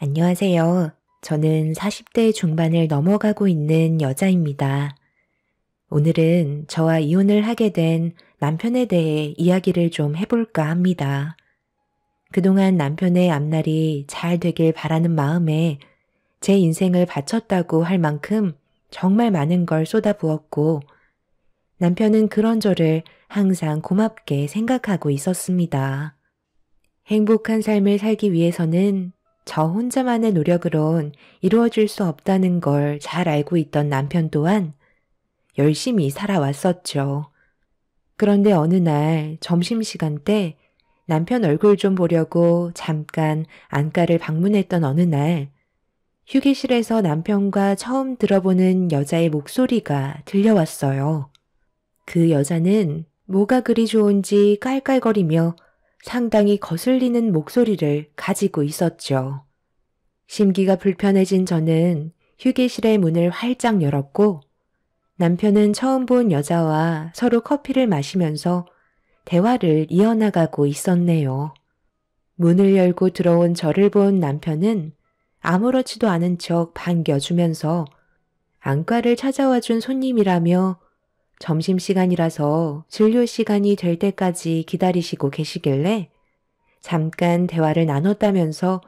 안녕하세요. 저는 40대 중반을 넘어가고 있는 여자입니다. 오늘은 저와 이혼을 하게 된 남편에 대해 이야기를 좀 해볼까 합니다. 그동안 남편의 앞날이 잘 되길 바라는 마음에 제 인생을 바쳤다고 할 만큼 정말 많은 걸 쏟아부었고, 남편은 그런 저를 항상 고맙게 생각하고 있었습니다. 행복한 삶을 살기 위해서는 저 혼자만의 노력으론 이루어질 수 없다는 걸 잘 알고 있던 남편 또한 열심히 살아왔었죠. 그런데 어느 날 점심시간 때 남편 얼굴 좀 보려고 잠깐 안가를 방문했던 어느 날 휴게실에서 남편과 처음 들어보는 여자의 목소리가 들려왔어요. 그 여자는 뭐가 그리 좋은지 깔깔거리며 상당히 거슬리는 목소리를 가지고 있었죠. 심기가 불편해진 저는 휴게실의 문을 활짝 열었고 남편은 처음 본 여자와 서로 커피를 마시면서 대화를 이어나가고 있었네요. 문을 열고 들어온 저를 본 남편은 아무렇지도 않은 척 반겨주면서 안과를 찾아와 준 손님이라며 점심시간이라서 진료 시간이 될 때까지 기다리시고 계시길래 잠깐 대화를 나눴다면서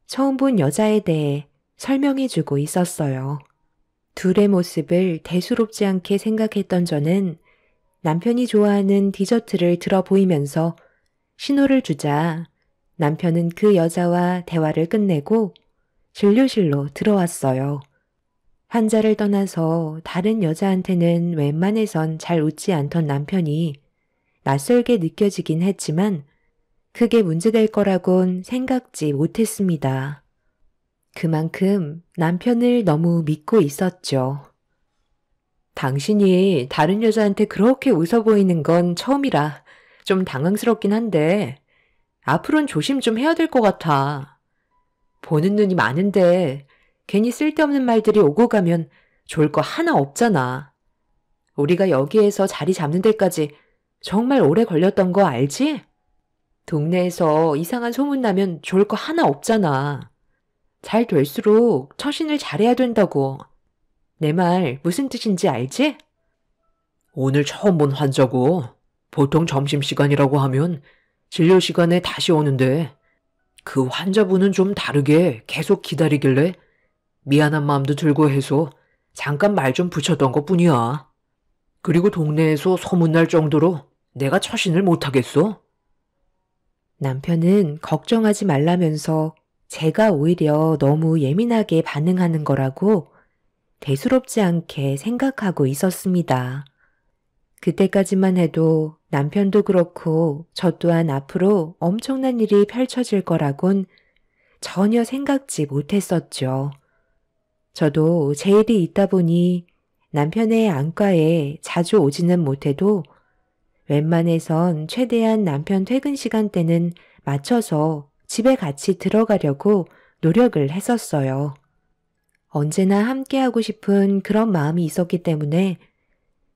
처음 본 여자에 대해 설명해주고 있었어요. 둘의 모습을 대수롭지 않게 생각했던 저는 남편이 좋아하는 디저트를 들어 보이면서 신호를 주자 남편은 그 여자와 대화를 끝내고 진료실로 들어왔어요. 환자를 떠나서 다른 여자한테는 웬만해선 잘 웃지 않던 남편이 낯설게 느껴지긴 했지만 크게 문제될 거라곤 생각지 못했습니다. 그만큼 남편을 너무 믿고 있었죠. 당신이 다른 여자한테 그렇게 웃어 보이는 건 처음이라 좀 당황스럽긴 한데 앞으로는 조심 좀 해야 될 것 같아. 보는 눈이 많은데 괜히 쓸데없는 말들이 오고 가면 좋을 거 하나 없잖아. 우리가 여기에서 자리 잡는 데까지 정말 오래 걸렸던 거 알지? 동네에서 이상한 소문 나면 좋을 거 하나 없잖아. 잘 될수록 처신을 잘해야 된다고. 내 말 무슨 뜻인지 알지? 오늘 처음 본 환자고 보통 점심시간이라고 하면 진료 시간에 다시 오는데 그 환자분은 좀 다르게 계속 기다리길래 미안한 마음도 들고 해서 잠깐 말 좀 붙였던 것뿐이야. 그리고 동네에서 소문날 정도로 내가 처신을 못하겠어? 남편은 걱정하지 말라면서 제가 오히려 너무 예민하게 반응하는 거라고 대수롭지 않게 생각하고 있었습니다. 그때까지만 해도 남편도 그렇고 저 또한 앞으로 엄청난 일이 펼쳐질 거라곤 전혀 생각지 못했었죠. 저도 제 일이 있다 보니 남편의 안과에 자주 오지는 못해도 웬만해선 최대한 남편 퇴근 시간대는 맞춰서 집에 같이 들어가려고 노력을 했었어요. 언제나 함께하고 싶은 그런 마음이 있었기 때문에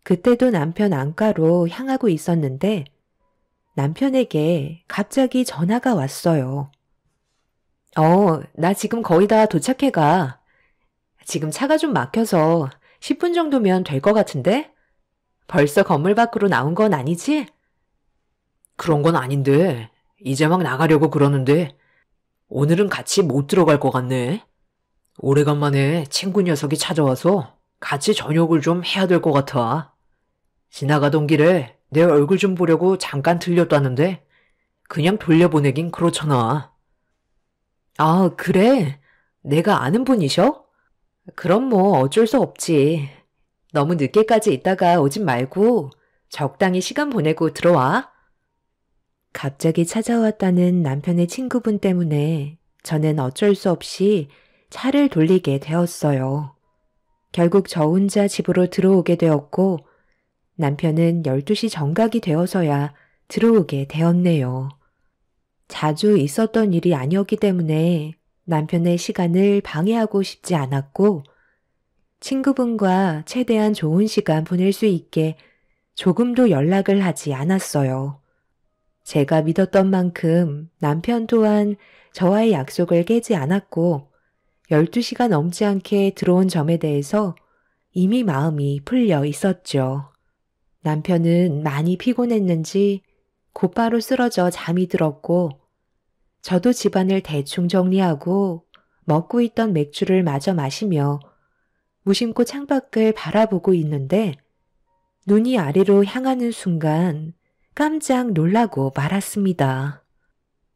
그때도 남편 안과로 향하고 있었는데 남편에게 갑자기 전화가 왔어요. 나 지금 거의 다 도착해가. 지금 차가 좀 막혀서 10분 정도면 될 것 같은데? 벌써 건물 밖으로 나온 건 아니지? 그런 건 아닌데 이제 막 나가려고 그러는데 오늘은 같이 못 들어갈 것 같네. 오래간만에 친구 녀석이 찾아와서 같이 저녁을 좀 해야 될 것 같아. 지나가던 길에 내 얼굴 좀 보려고 잠깐 들렸다는데 그냥 돌려보내긴 그렇잖아. 아, 그래? 내가 아는 분이셔? 그럼 뭐 어쩔 수 없지. 너무 늦게까지 있다가 오진 말고 적당히 시간 보내고 들어와. 갑자기 찾아왔다는 남편의 친구분 때문에 저는 어쩔 수 없이 차를 돌리게 되었어요. 결국 저 혼자 집으로 들어오게 되었고 남편은 12시 정각이 되어서야 들어오게 되었네요. 자주 있었던 일이 아니었기 때문에 남편의 시간을 방해하고 싶지 않았고 친구분과 최대한 좋은 시간 보낼 수 있게 조금도 연락을 하지 않았어요. 제가 믿었던 만큼 남편 또한 저와의 약속을 깨지 않았고 12시가 넘지 않게 들어온 점에 대해서 이미 마음이 풀려 있었죠. 남편은 많이 피곤했는지 곧바로 쓰러져 잠이 들었고 저도 집안을 대충 정리하고 먹고 있던 맥주를 마저 마시며 무심코 창밖을 바라보고 있는데 눈이 아래로 향하는 순간 깜짝 놀라고 말았습니다.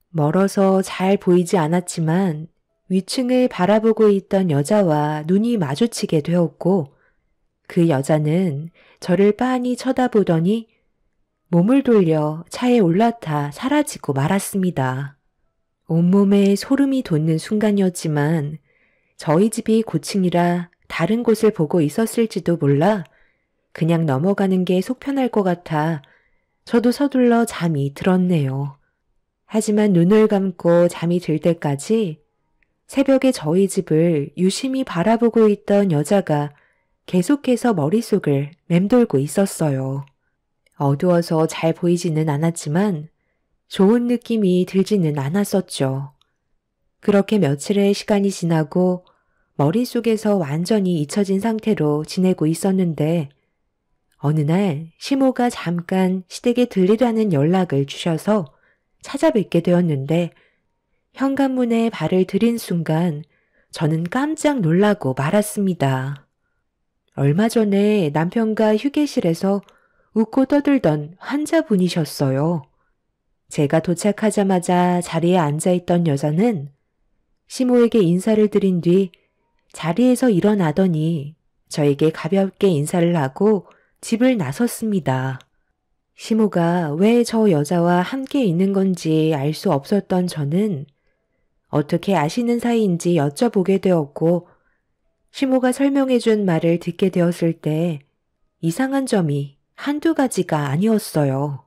멀어서 잘 보이지 않았지만 위층을 바라보고 있던 여자와 눈이 마주치게 되었고 그 여자는 저를 빤히 쳐다보더니 몸을 돌려 차에 올라타 사라지고 말았습니다. 온몸에 소름이 돋는 순간이었지만 저희 집이 고층이라 다른 곳을 보고 있었을지도 몰라 그냥 넘어가는 게 속편할 것 같아 저도 서둘러 잠이 들었네요. 하지만 눈을 감고 잠이 들 때까지 새벽에 저희 집을 유심히 바라보고 있던 여자가 계속해서 머릿속을 맴돌고 있었어요. 어두워서 잘 보이지는 않았지만 좋은 느낌이 들지는 않았었죠. 그렇게 며칠의 시간이 지나고 머릿속에서 완전히 잊혀진 상태로 지내고 있었는데 어느 날 시모가 잠깐 시댁에 들리라는 연락을 주셔서 찾아뵙게 되었는데 현관문에 발을 들인 순간 저는 깜짝 놀라고 말았습니다. 얼마 전에 남편과 휴게실에서 웃고 떠들던 환자분이셨어요. 제가 도착하자마자 자리에 앉아있던 여자는 시모에게 인사를 드린 뒤 자리에서 일어나더니 저에게 가볍게 인사를 하고 집을 나섰습니다. 시모가 왜 저 여자와 함께 있는 건지 알 수 없었던 저는 어떻게 아시는 사이인지 여쭤보게 되었고 시모가 설명해준 말을 듣게 되었을 때 이상한 점이 한두 가지가 아니었어요.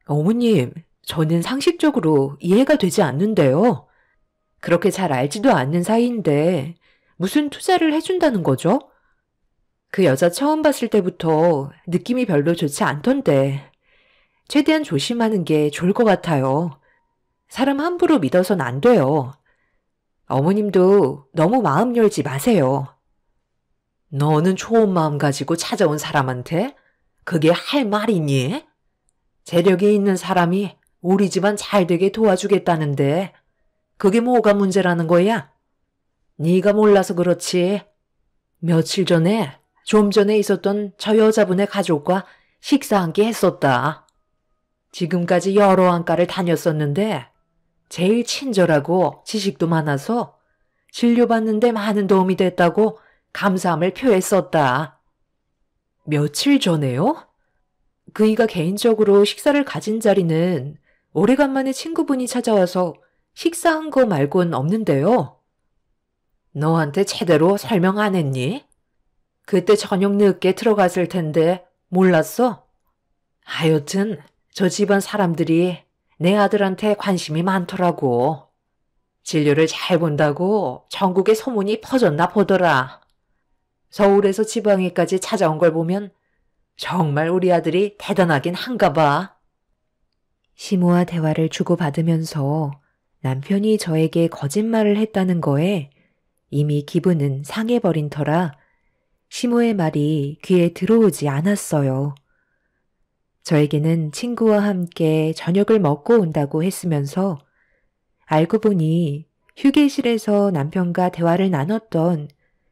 어머님, 저는 상식적으로 이해가 되지 않는데요. 그렇게 잘 알지도 않는 사이인데 무슨 투자를 해준다는 거죠? 그 여자 처음 봤을 때부터 느낌이 별로 좋지 않던데 최대한 조심하는 게 좋을 것 같아요. 사람 함부로 믿어선 안 돼요. 어머님도 너무 마음 열지 마세요. 너는 좋은 마음 가지고 찾아온 사람한테 그게 할 말이니? 재력이 있는 사람이 우리 집안 잘 되게 도와주겠다는데 그게 뭐가 문제라는 거야? 네가 몰라서 그렇지. 며칠 전에 좀 전에 있었던 저 여자분의 가족과 식사 한 끼 했었다. 지금까지 여러 안과를 다녔었는데 제일 친절하고 지식도 많아서 진료받는데 많은 도움이 됐다고 감사함을 표했었다. 며칠 전에요? 그이가 개인적으로 식사를 가진 자리는 오래간만에 친구분이 찾아와서 식사한 거 말곤 없는데요. 너한테 제대로 설명 안 했니? 그때 저녁 늦게 들어갔을 텐데 몰랐어? 하여튼 저 집안 사람들이 내 아들한테 관심이 많더라고. 진료를 잘 본다고 전국에 소문이 퍼졌나 보더라. 서울에서 지방에까지 찾아온 걸 보면 정말 우리 아들이 대단하긴 한가 봐. 시모와 대화를 주고받으면서 남편이 저에게 거짓말을 했다는 거에 이미 기분은 상해버린 터라 시모의 말이 귀에 들어오지 않았어요. 저에게는 친구와 함께 저녁을 먹고 온다고 했으면서 알고 보니 휴게실에서 남편과 대화를 나눴던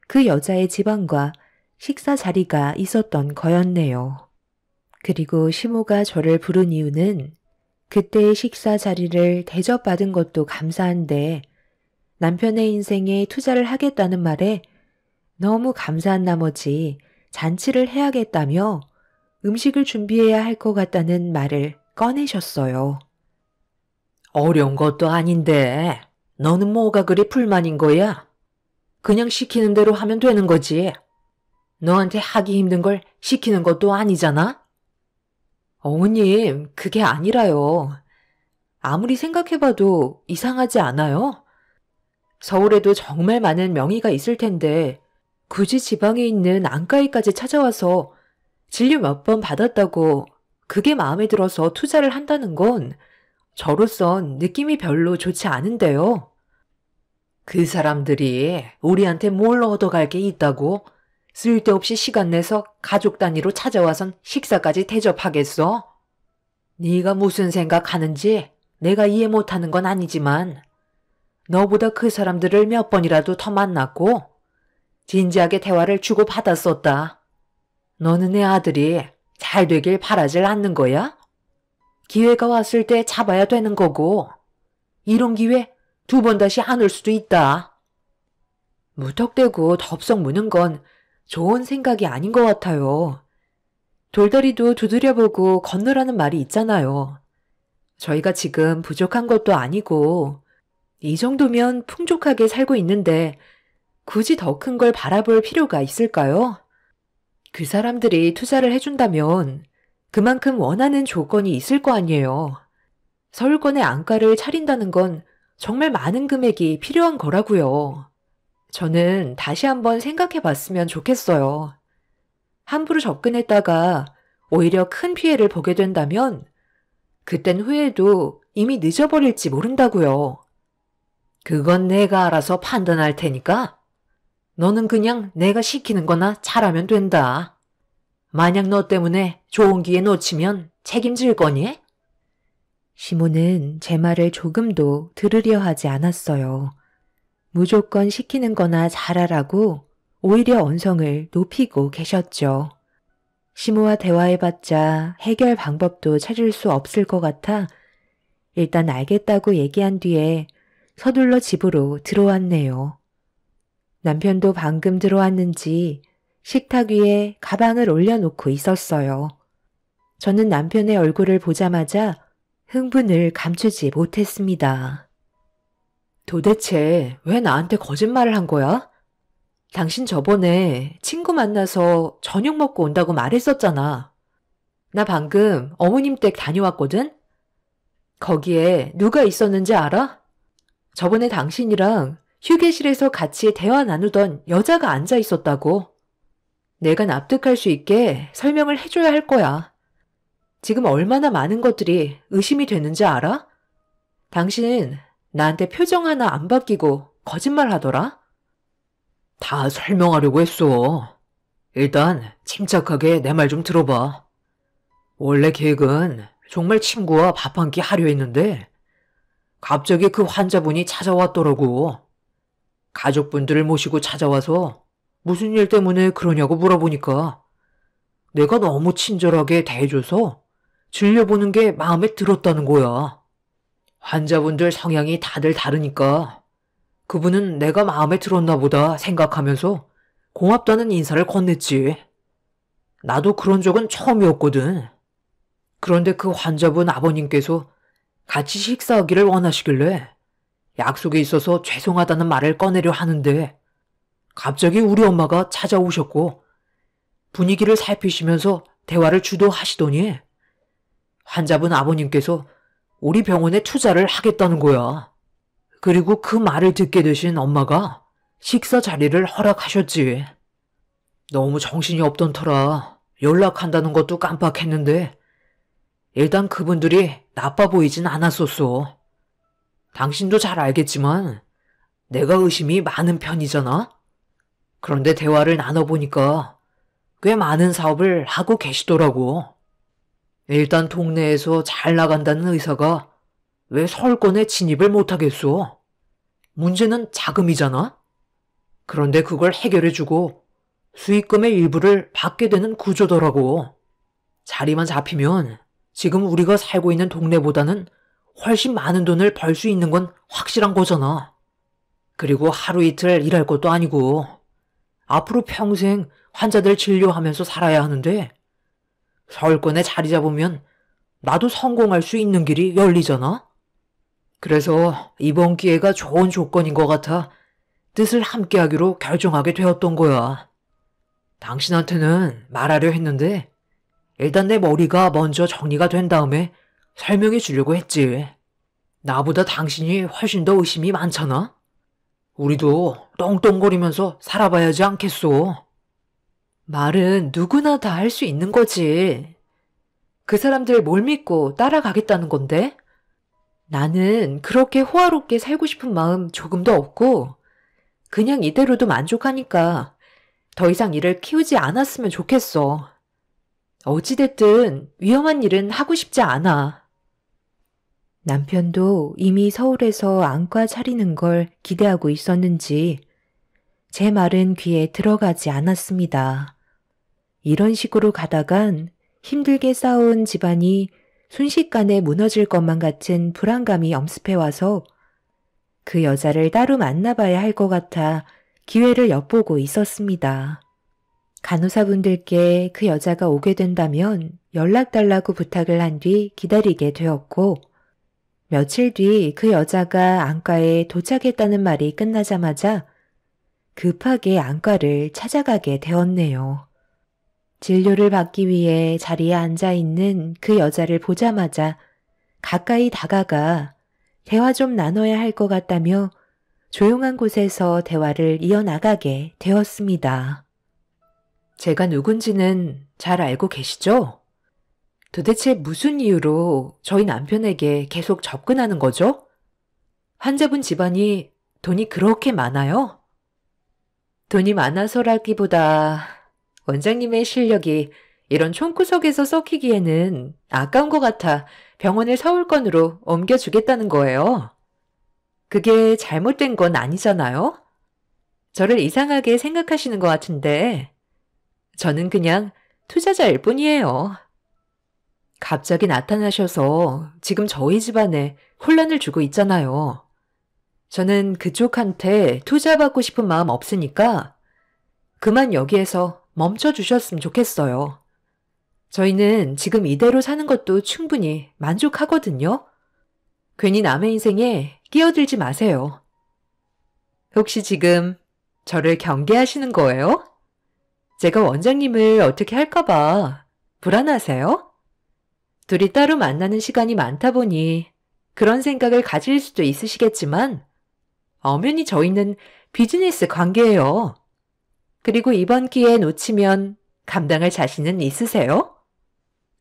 그 여자의 집안과 식사 자리가 있었던 거였네요. 그리고 시모가 저를 부른 이유는 그때의 식사 자리를 대접받은 것도 감사한데 남편의 인생에 투자를 하겠다는 말에 너무 감사한 나머지 잔치를 해야겠다며 음식을 준비해야 할 것 같다는 말을 꺼내셨어요. 어려운 것도 아닌데 너는 뭐가 그리 불만인 거야? 그냥 시키는 대로 하면 되는 거지. 너한테 하기 힘든 걸 시키는 것도 아니잖아? 어머님, 그게 아니라요. 아무리 생각해봐도 이상하지 않아요? 서울에도 정말 많은 명의가 있을 텐데 굳이 지방에 있는 안과의까지 찾아와서 진료 몇 번 받았다고 그게 마음에 들어서 투자를 한다는 건 저로선 느낌이 별로 좋지 않은데요. 그 사람들이 우리한테 뭘 얻어갈 게 있다고? 쓸데없이 시간 내서 가족 단위로 찾아와선 식사까지 대접하겠어? 네가 무슨 생각하는지 내가 이해 못하는 건 아니지만 너보다 그 사람들을 몇 번이라도 더 만났고 진지하게 대화를 주고받았었다. 너는 내 아들이 잘 되길 바라질 않는 거야? 기회가 왔을 때 잡아야 되는 거고 이런 기회 2번 다시 안 올 수도 있다. 무턱대고 덥석 무는 건 좋은 생각이 아닌 것 같아요. 돌다리도 두드려보고 건너라는 말이 있잖아요. 저희가 지금 부족한 것도 아니고 이 정도면 풍족하게 살고 있는데 굳이 더 큰 걸 바라볼 필요가 있을까요? 그 사람들이 투자를 해준다면 그만큼 원하는 조건이 있을 거 아니에요. 서울권의 안가를 차린다는 건 정말 많은 금액이 필요한 거라고요. 저는 다시 한번 생각해 봤으면 좋겠어요. 함부로 접근했다가 오히려 큰 피해를 보게 된다면 그땐 후회도 이미 늦어버릴지 모른다고요. 그건 내가 알아서 판단할 테니까 너는 그냥 내가 시키는 거나 잘하면 된다. 만약 너 때문에 좋은 기회 놓치면 책임질 거니? 시모는 제 말을 조금도 들으려 하지 않았어요. 무조건 시키는 거나 잘하라고 오히려 언성을 높이고 계셨죠. 시모와 대화해봤자 해결 방법도 찾을 수 없을 것 같아 일단 알겠다고 얘기한 뒤에 서둘러 집으로 들어왔네요. 남편도 방금 들어왔는지 식탁 위에 가방을 올려놓고 있었어요. 저는 남편의 얼굴을 보자마자 흥분을 감추지 못했습니다. 도대체 왜 나한테 거짓말을 한 거야? 당신 저번에 친구 만나서 저녁 먹고 온다고 말했었잖아. 나 방금 어머님 댁 다녀왔거든? 거기에 누가 있었는지 알아? 저번에 당신이랑 휴게실에서 같이 대화 나누던 여자가 앉아 있었다고. 내가 납득할 수 있게 설명을 해줘야 할 거야. 지금 얼마나 많은 것들이 의심이 되는지 알아? 당신 나한테 표정 하나 안 바뀌고 거짓말 하더라? 다 설명하려고 했어. 일단 침착하게 내 말 좀 들어봐. 원래 계획은 정말 친구와 밥 한 끼 하려 했는데 갑자기 그 환자분이 찾아왔더라고. 가족분들을 모시고 찾아와서 무슨 일 때문에 그러냐고 물어보니까 내가 너무 친절하게 대해줘서 질려보는 게 마음에 들었다는 거야. 환자분들 성향이 다들 다르니까 그분은 내가 마음에 들었나 보다 생각하면서 고맙다는 인사를 건넸지. 나도 그런 적은 처음이었거든. 그런데 그 환자분 아버님께서 같이 식사하기를 원하시길래 약속이 있어서 죄송하다는 말을 꺼내려 하는데 갑자기 우리 엄마가 찾아오셨고 분위기를 살피시면서 대화를 주도하시더니 환자분 아버님께서 우리 병원에 투자를 하겠다는 거야. 그리고 그 말을 듣게 되신 엄마가 식사 자리를 허락하셨지. 너무 정신이 없던 터라 연락한다는 것도 깜빡했는데 일단 그분들이 나빠 보이진 않았었어. 당신도 잘 알겠지만 내가 의심이 많은 편이잖아? 그런데 대화를 나눠보니까 꽤 많은 사업을 하고 계시더라고. 일단 동네에서 잘 나간다는 의사가 왜 서울권에 진입을 못하겠어? 문제는 자금이잖아? 그런데 그걸 해결해주고 수익금의 일부를 받게 되는 구조더라고. 자리만 잡히면 지금 우리가 살고 있는 동네보다는 훨씬 많은 돈을 벌 수 있는 건 확실한 거잖아. 그리고 하루 이틀 일할 것도 아니고 앞으로 평생 환자들 진료하면서 살아야 하는데 서울권에 자리 잡으면 나도 성공할 수 있는 길이 열리잖아? 그래서 이번 기회가 좋은 조건인 것 같아 뜻을 함께하기로 결정하게 되었던 거야. 당신한테는 말하려 했는데 일단 내 머리가 먼저 정리가 된 다음에 설명해 주려고 했지. 나보다 당신이 훨씬 더 의심이 많잖아? 우리도 똥똥거리면서 살아봐야지 않겠소? 말은 누구나 다 할 수 있는 거지. 그 사람들 뭘 믿고 따라가겠다는 건데? 나는 그렇게 호화롭게 살고 싶은 마음 조금도 없고 그냥 이대로도 만족하니까 더 이상 일을 키우지 않았으면 좋겠어. 어찌됐든 위험한 일은 하고 싶지 않아. 남편도 이미 서울에서 안과 차리는 걸 기대하고 있었는지 제 말은 귀에 들어가지 않았습니다. 이런 식으로 가다간 힘들게 쌓아온 집안이 순식간에 무너질 것만 같은 불안감이 엄습해와서 그 여자를 따로 만나봐야 할 것 같아 기회를 엿보고 있었습니다. 간호사분들께 그 여자가 오게 된다면 연락달라고 부탁을 한 뒤 기다리게 되었고 며칠 뒤 그 여자가 안과에 도착했다는 말이 끝나자마자 급하게 안과를 찾아가게 되었네요. 진료를 받기 위해 자리에 앉아있는 그 여자를 보자마자 가까이 다가가 대화 좀 나눠야 할 것 같다며 조용한 곳에서 대화를 이어나가게 되었습니다. 제가 누군지는 잘 알고 계시죠? 도대체 무슨 이유로 저희 남편에게 계속 접근하는 거죠? 환자분 집안이 돈이 그렇게 많아요? 돈이 많아서라기보다 원장님의 실력이 이런 총구석에서 썩히기에는 아까운 것 같아 병원을 서울권으로 옮겨주겠다는 거예요. 그게 잘못된 건 아니잖아요? 저를 이상하게 생각하시는 것 같은데 저는 그냥 투자자일 뿐이에요. 갑자기 나타나셔서 지금 저희 집안에 혼란을 주고 있잖아요. 저는 그쪽한테 투자받고 싶은 마음 없으니까 그만 여기에서 멈춰주셨으면 좋겠어요. 저희는 지금 이대로 사는 것도 충분히 만족하거든요. 괜히 남의 인생에 끼어들지 마세요. 혹시 지금 저를 경계하시는 거예요? 제가 원장님을 어떻게 할까봐 불안하세요? 둘이 따로 만나는 시간이 많다 보니 그런 생각을 가질 수도 있으시겠지만 엄연히 저희는 비즈니스 관계예요. 그리고 이번 기회에 놓치면 감당할 자신은 있으세요?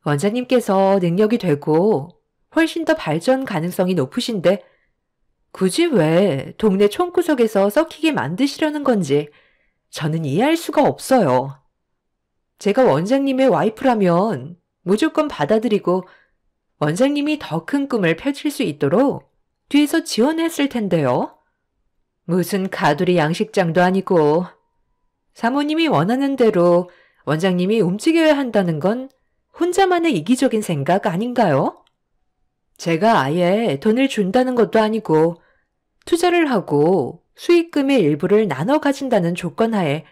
원장님께서 능력이 되고 훨씬 더 발전 가능성이 높으신데 굳이 왜 동네 총구석에서 썩히게 만드시려는 건지 저는 이해할 수가 없어요. 제가 원장님의 와이프라면 무조건 받아들이고 원장님이 더 큰 꿈을 펼칠 수 있도록 뒤에서 지원했을 텐데요. 무슨 가두리 양식장도 아니고 사모님이 원하는 대로 원장님이 움직여야 한다는 건 혼자만의 이기적인 생각 아닌가요? 제가 아예 돈을 준다는 것도 아니고 투자를 하고 수익금의 일부를 나눠 가진다는 조건 하에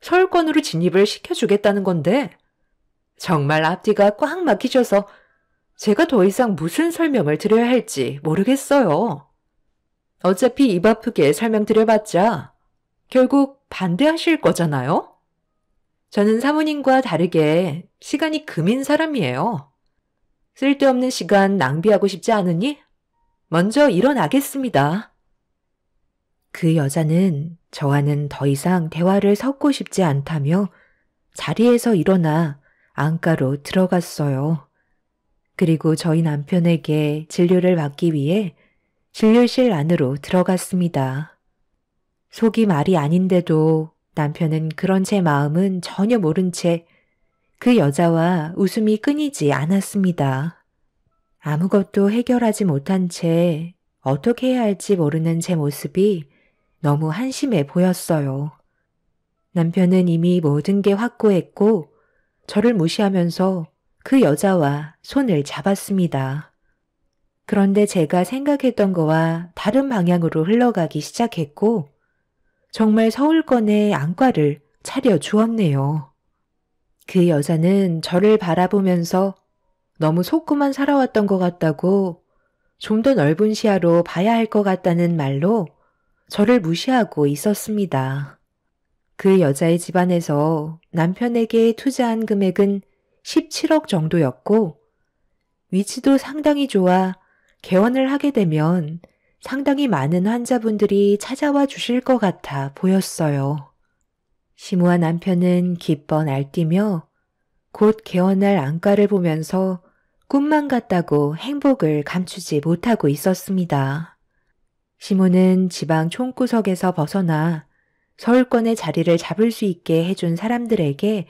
서울권으로 진입을 시켜주겠다는 건데 정말 앞뒤가 꽉 막히셔서 제가 더 이상 무슨 설명을 드려야 할지 모르겠어요. 어차피 입 아프게 설명드려봤자 결국 반대하실 거잖아요? 저는 사모님과 다르게 시간이 금인 사람이에요. 쓸데없는 시간 낭비하고 싶지 않으니 먼저 일어나겠습니다. 그 여자는 저와는 더 이상 대화를 섞고 싶지 않다며 자리에서 일어나 안과로 들어갔어요. 그리고 저희 남편에게 진료를 받기 위해 진료실 안으로 들어갔습니다. 속이 말이 아닌데도 남편은 그런 제 마음은 전혀 모른 채 그 여자와 웃음이 끊이지 않았습니다. 아무것도 해결하지 못한 채 어떻게 해야 할지 모르는 제 모습이 너무 한심해 보였어요. 남편은 이미 모든 게 확고했고 저를 무시하면서 그 여자와 손을 잡았습니다. 그런데 제가 생각했던 거와 다른 방향으로 흘러가기 시작했고 정말 서울권의 안과를 차려주었네요. 그 여자는 저를 바라보면서 너무 속고만 살아왔던 것 같다고 좀 더 넓은 시야로 봐야 할 것 같다는 말로 저를 무시하고 있었습니다. 그 여자의 집안에서 남편에게 투자한 금액은 17억 정도였고 위치도 상당히 좋아 개원을 하게 되면 상당히 많은 환자분들이 찾아와 주실 것 같아 보였어요. 시무한 남편은 기뻐 날뛰며 곧 개원할 안과를 보면서 꿈만 같다고 행복을 감추지 못하고 있었습니다. 시모는 지방 총구석에서 벗어나 서울권의 자리를 잡을 수 있게 해준 사람들에게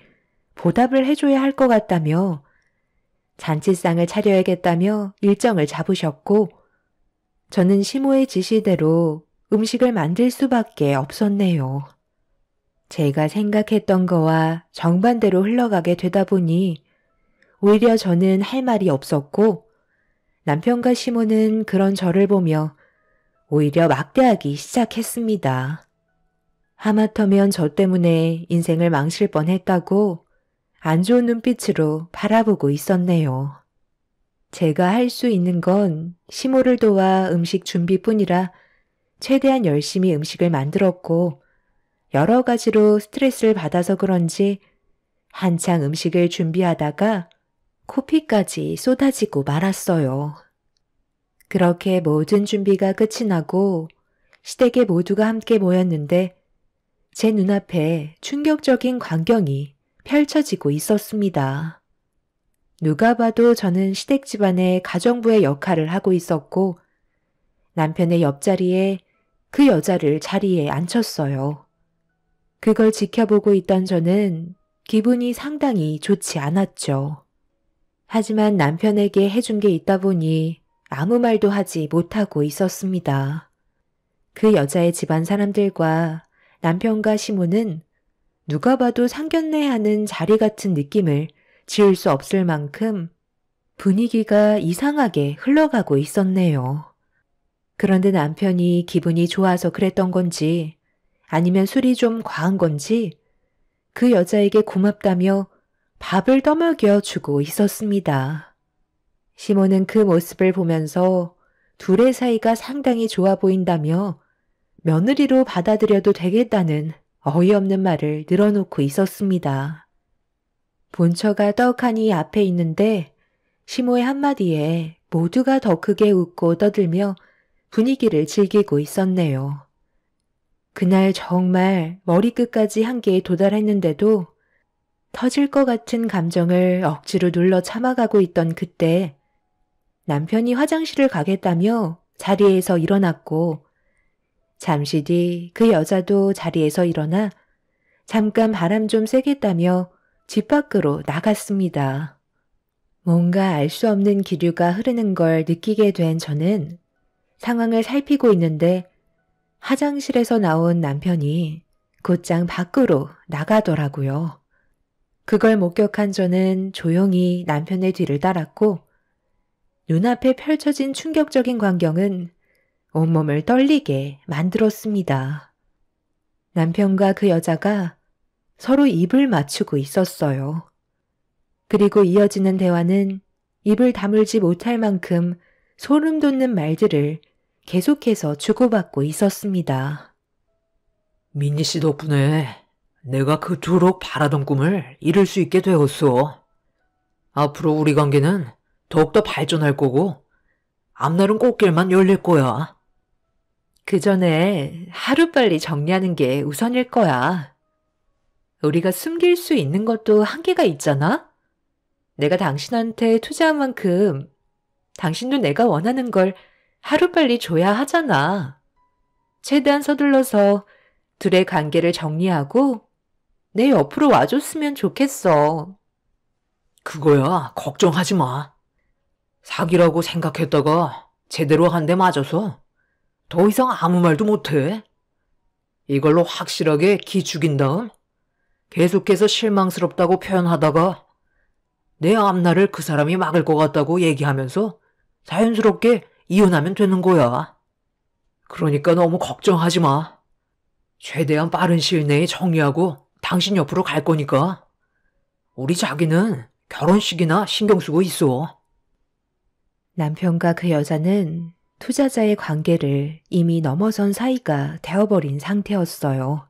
보답을 해줘야 할 것 같다며 잔치상을 차려야겠다며 일정을 잡으셨고 저는 시모의 지시대로 음식을 만들 수밖에 없었네요. 제가 생각했던 거와 정반대로 흘러가게 되다 보니 오히려 저는 할 말이 없었고 남편과 시모는 그런 저를 보며 오히려 막대하기 시작했습니다. 하마터면 저 때문에 인생을 망칠 뻔했다고 안 좋은 눈빛으로 바라보고 있었네요. 제가 할 수 있는 건 시모를 도와 음식 준비뿐이라 최대한 열심히 음식을 만들었고 여러 가지로 스트레스를 받아서 그런지 한창 음식을 준비하다가 코피까지 쏟아지고 말았어요. 그렇게 모든 준비가 끝이 나고 시댁에 모두가 함께 모였는데 제 눈앞에 충격적인 광경이 펼쳐지고 있었습니다. 누가 봐도 저는 시댁 집안의 가정부의 역할을 하고 있었고 남편의 옆자리에 그 여자를 자리에 앉혔어요. 그걸 지켜보고 있던 저는 기분이 상당히 좋지 않았죠. 하지만 남편에게 해준 게 있다 보니 아무 말도 하지 못하고 있었습니다. 그 여자의 집안 사람들과 남편과 시모는 누가 봐도 상견례하는 자리 같은 느낌을 지울 수 없을 만큼 분위기가 이상하게 흘러가고 있었네요. 그런데 남편이 기분이 좋아서 그랬던 건지 아니면 술이 좀 과한 건지 그 여자에게 고맙다며 밥을 떠먹여 주고 있었습니다. 시모는 그 모습을 보면서 둘의 사이가 상당히 좋아 보인다며 며느리로 받아들여도 되겠다는 어이없는 말을 늘어놓고 있었습니다. 본처가 떡하니 앞에 있는데 시모의 한마디에 모두가 더 크게 웃고 떠들며 분위기를 즐기고 있었네요. 그날 정말 머리끝까지 한계에 도달했는데도 터질 것 같은 감정을 억지로 눌러 참아가고 있던 그때 남편이 화장실을 가겠다며 자리에서 일어났고 잠시 뒤 그 여자도 자리에서 일어나 잠깐 바람 좀 쐬겠다며 집 밖으로 나갔습니다. 뭔가 알 수 없는 기류가 흐르는 걸 느끼게 된 저는 상황을 살피고 있는데 화장실에서 나온 남편이 곧장 밖으로 나가더라고요. 그걸 목격한 저는 조용히 남편의 뒤를 따랐고 눈앞에 펼쳐진 충격적인 광경은 온몸을 떨리게 만들었습니다. 남편과 그 여자가 서로 입을 맞추고 있었어요. 그리고 이어지는 대화는 입을 다물지 못할 만큼 소름 돋는 말들을 계속해서 주고받고 있었습니다. 민니 씨 덕분에 내가 그토록 바라던 꿈을 이룰 수 있게 되었어. 앞으로 우리 관계는 더욱더 발전할 거고 앞날은 꽃길만 열릴 거야. 그 전에 하루빨리 정리하는 게 우선일 거야. 우리가 숨길 수 있는 것도 한계가 있잖아? 내가 당신한테 투자한 만큼 당신도 내가 원하는 걸 하루빨리 줘야 하잖아. 최대한 서둘러서 둘의 관계를 정리하고 내 옆으로 와줬으면 좋겠어. 그거야 걱정하지 마. 사기라고 생각했다가 제대로 한 대 맞아서 더 이상 아무 말도 못해. 이걸로 확실하게 기 죽인 다음 계속해서 실망스럽다고 표현하다가 내 앞날을 그 사람이 막을 것 같다고 얘기하면서 자연스럽게 이혼하면 되는 거야. 그러니까 너무 걱정하지 마. 최대한 빠른 시일 내에 정리하고 당신 옆으로 갈 거니까. 우리 자기는 결혼식이나 신경 쓰고 있어. 남편과 그 여자는 투자자의 관계를 이미 넘어선 사이가 되어버린 상태였어요.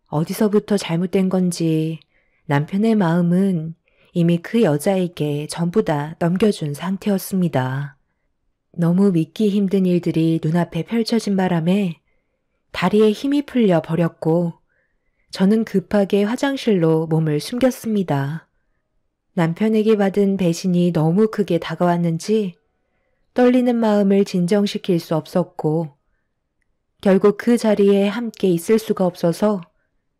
어디서부터 잘못된 건지 남편의 마음은 이미 그 여자에게 전부 다 넘겨준 상태였습니다. 너무 믿기 힘든 일들이 눈앞에 펼쳐진 바람에 다리에 힘이 풀려 버렸고 저는 급하게 화장실로 몸을 숨겼습니다. 남편에게 받은 배신이 너무 크게 다가왔는지 떨리는 마음을 진정시킬 수 없었고 결국 그 자리에 함께 있을 수가 없어서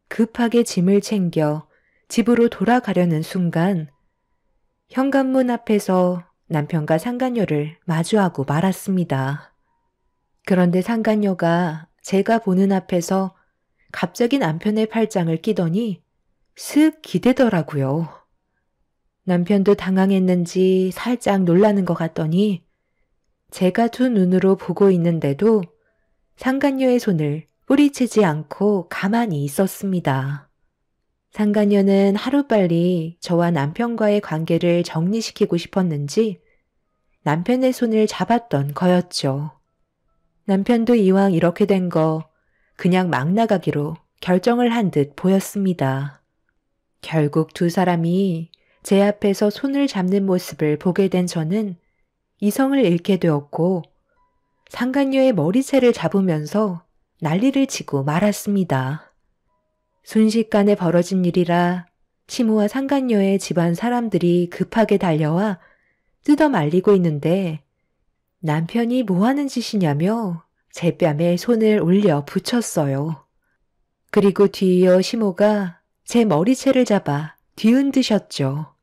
급하게 짐을 챙겨 집으로 돌아가려는 순간 현관문 앞에서 남편과 상간녀를 마주하고 말았습니다. 그런데 상간녀가 제가 보는 앞에서 갑자기 남편의 팔짱을 끼더니 슥 기대더라고요. 남편도 당황했는지 살짝 놀라는 것 같더니 제가 두 눈으로 보고 있는데도 상간녀의 손을 뿌리치지 않고 가만히 있었습니다. 상간녀는 하루빨리 저와 남편과의 관계를 정리시키고 싶었는지 남편의 손을 잡았던 거였죠. 남편도 이왕 이렇게 된 거 그냥 막 나가기로 결정을 한 듯 보였습니다. 결국 두 사람이 제 앞에서 손을 잡는 모습을 보게 된 저는 이성을 잃게 되었고 상간녀의 머리채를 잡으면서 난리를 치고 말았습니다. 순식간에 벌어진 일이라 시모와 상간녀의 집안 사람들이 급하게 달려와 뜯어 말리고 있는데 남편이 뭐하는 짓이냐며 제 뺨에 손을 올려 붙였어요. 그리고 뒤이어 시모가 제 머리채를 잡아 뒤흔드셨죠.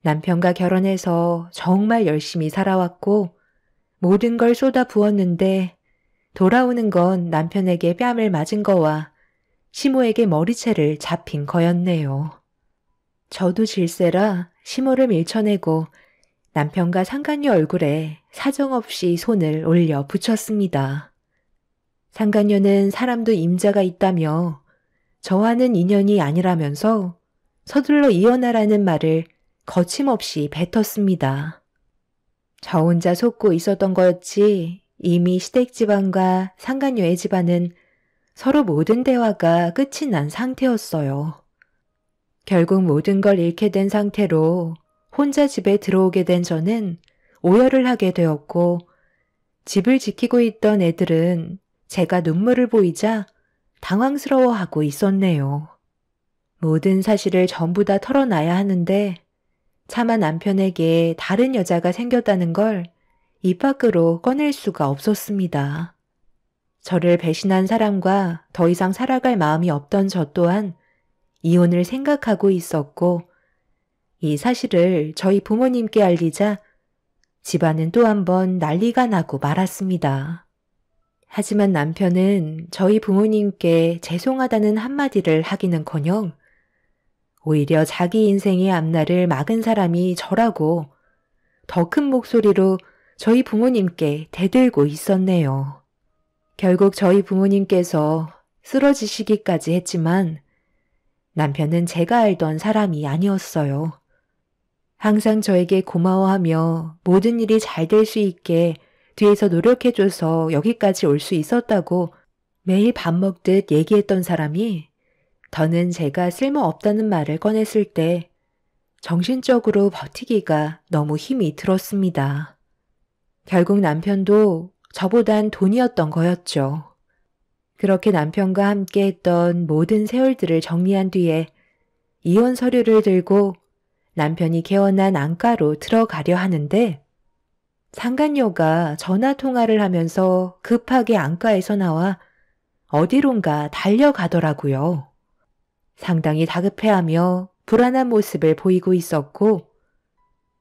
남편과 결혼해서 정말 열심히 살아왔고 모든 걸 쏟아 부었는데 돌아오는 건 남편에게 뺨을 맞은 거와 시모에게 머리채를 잡힌 거였네요. 저도 질세라 시모를 밀쳐내고 남편과 상간녀 얼굴에 사정없이 손을 올려 붙였습니다. 상간녀는 사람도 임자가 있다며 저와는 인연이 아니라면서 서둘러 이혼하라는 말을 거침없이 뱉었습니다. 저 혼자 속고 있었던 거였지 이미 시댁 집안과 상간녀의 집안은 서로 모든 대화가 끝이 난 상태였어요. 결국 모든 걸 잃게 된 상태로 혼자 집에 들어오게 된 저는 오열을 하게 되었고 집을 지키고 있던 애들은 제가 눈물을 보이자 당황스러워하고 있었네요. 모든 사실을 전부 다 털어놔야 하는데 차마 남편에게 다른 여자가 생겼다는 걸 입 밖으로 꺼낼 수가 없었습니다. 저를 배신한 사람과 더 이상 살아갈 마음이 없던 저 또한 이혼을 생각하고 있었고 이 사실을 저희 부모님께 알리자 집안은 또 한 번 난리가 나고 말았습니다. 하지만 남편은 저희 부모님께 죄송하다는 한마디를 하기는커녕 오히려 자기 인생의 앞날을 막은 사람이 저라고 더 큰 목소리로 저희 부모님께 대들고 있었네요. 결국 저희 부모님께서 쓰러지시기까지 했지만 남편은 제가 알던 사람이 아니었어요. 항상 저에게 고마워하며 모든 일이 잘 될 수 있게 뒤에서 노력해줘서 여기까지 올 수 있었다고 매일 밥 먹듯 얘기했던 사람이 더는 제가 쓸모없다는 말을 꺼냈을 때 정신적으로 버티기가 너무 힘이 들었습니다. 결국 남편도 저보단 돈이었던 거였죠. 그렇게 남편과 함께 했던 모든 세월들을 정리한 뒤에 이혼 서류를 들고 남편이 개원한 안가로 들어가려 하는데 상간녀가 전화 통화를 하면서 급하게 안가에서 나와 어디론가 달려가더라고요. 상당히 다급해하며 불안한 모습을 보이고 있었고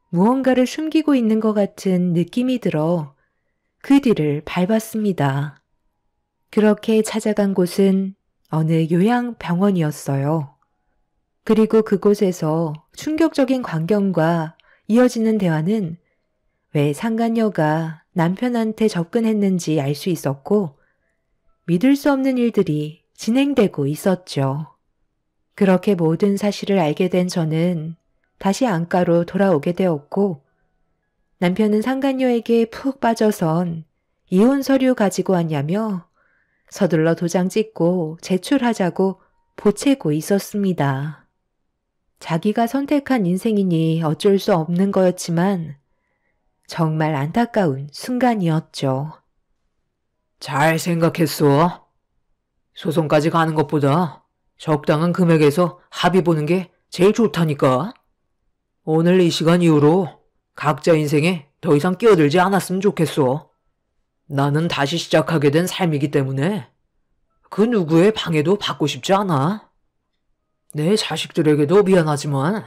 무언가를 숨기고 있는 것 같은 느낌이 들어 그 뒤를 밟았습니다. 그렇게 찾아간 곳은 어느 요양병원이었어요. 그리고 그곳에서 충격적인 광경과 이어지는 대화는 왜 상간녀가 남편한테 접근했는지 알 수 있었고 믿을 수 없는 일들이 진행되고 있었죠. 그렇게 모든 사실을 알게 된 저는 다시 안가로 돌아오게 되었고 남편은 상간녀에게 푹 빠져선 이혼 서류 가지고 왔냐며 서둘러 도장 찍고 제출하자고 보채고 있었습니다. 자기가 선택한 인생이니 어쩔 수 없는 거였지만 정말 안타까운 순간이었죠. 잘 생각했어. 소송까지 가는 것보다 적당한 금액에서 합의 보는 게 제일 좋다니까. 오늘 이 시간 이후로 각자 인생에 더 이상 끼어들지 않았으면 좋겠어. 나는 다시 시작하게 된 삶이기 때문에 그 누구의 방해도 받고 싶지 않아. 내 자식들에게도 미안하지만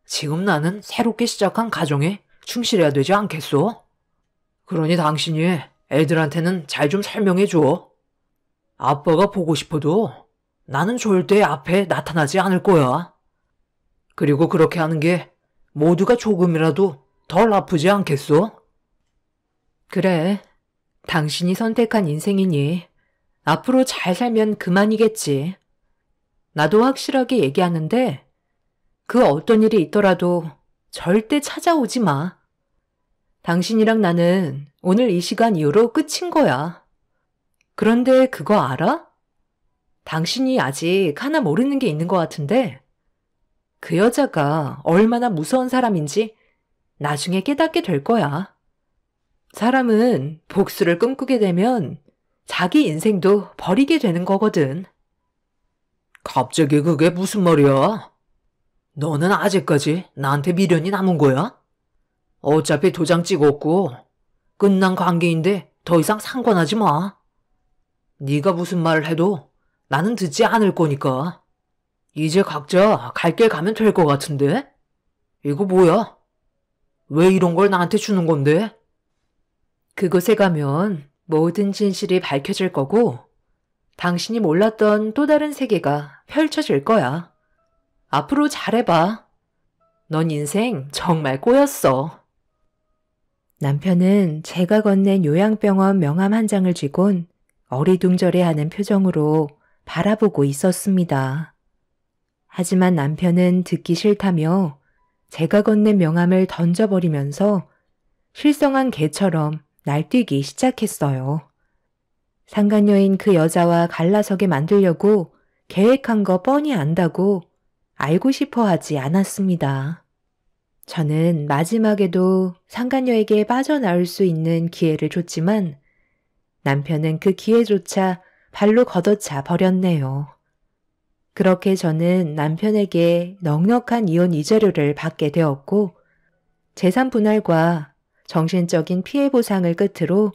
지금 나는 새롭게 시작한 가정에 충실해야 되지 않겠소? 그러니 당신이 애들한테는 잘 좀 설명해줘. 아빠가 보고 싶어도 나는 절대 앞에 나타나지 않을 거야. 그리고 그렇게 하는 게 모두가 조금이라도 덜 아프지 않겠소? 그래, 당신이 선택한 인생이니 앞으로 잘 살면 그만이겠지. 나도 확실하게 얘기하는데 그 어떤 일이 있더라도 절대 찾아오지 마. 당신이랑 나는 오늘 이 시간 이후로 끝인 거야. 그런데 그거 알아? 당신이 아직 하나 모르는 게 있는 것 같은데 그 여자가 얼마나 무서운 사람인지 나중에 깨닫게 될 거야. 사람은 복수를 꿈꾸게 되면 자기 인생도 버리게 되는 거거든. 갑자기 그게 무슨 말이야? 너는 아직까지 나한테 미련이 남은 거야? 어차피 도장 찍었고 끝난 관계인데 더 이상 상관하지 마. 네가 무슨 말을 해도 나는 듣지 않을 거니까. 이제 각자 갈 길 가면 될 것 같은데? 이거 뭐야? 왜 이런 걸 나한테 주는 건데? 그곳에 가면 모든 진실이 밝혀질 거고 당신이 몰랐던 또 다른 세계가 펼쳐질 거야. 앞으로 잘해봐. 넌 인생 정말 꼬였어. 남편은 제가 건넨 요양병원 명함 한 장을 쥐곤 어리둥절해하는 표정으로 바라보고 있었습니다. 하지만 남편은 듣기 싫다며 제가 건넨 명함을 던져버리면서 실성한 개처럼 날뛰기 시작했어요. 상간녀인 그 여자와 갈라서게 만들려고 계획한 거 뻔히 안다고 알고 싶어 하지 않았습니다. 저는 마지막에도 상간녀에게 빠져나올 수 있는 기회를 줬지만 남편은 그 기회조차 발로 걷어차 버렸네요. 그렇게 저는 남편에게 넉넉한 이혼 위자료를 받게 되었고 재산 분할과 정신적인 피해 보상을 끝으로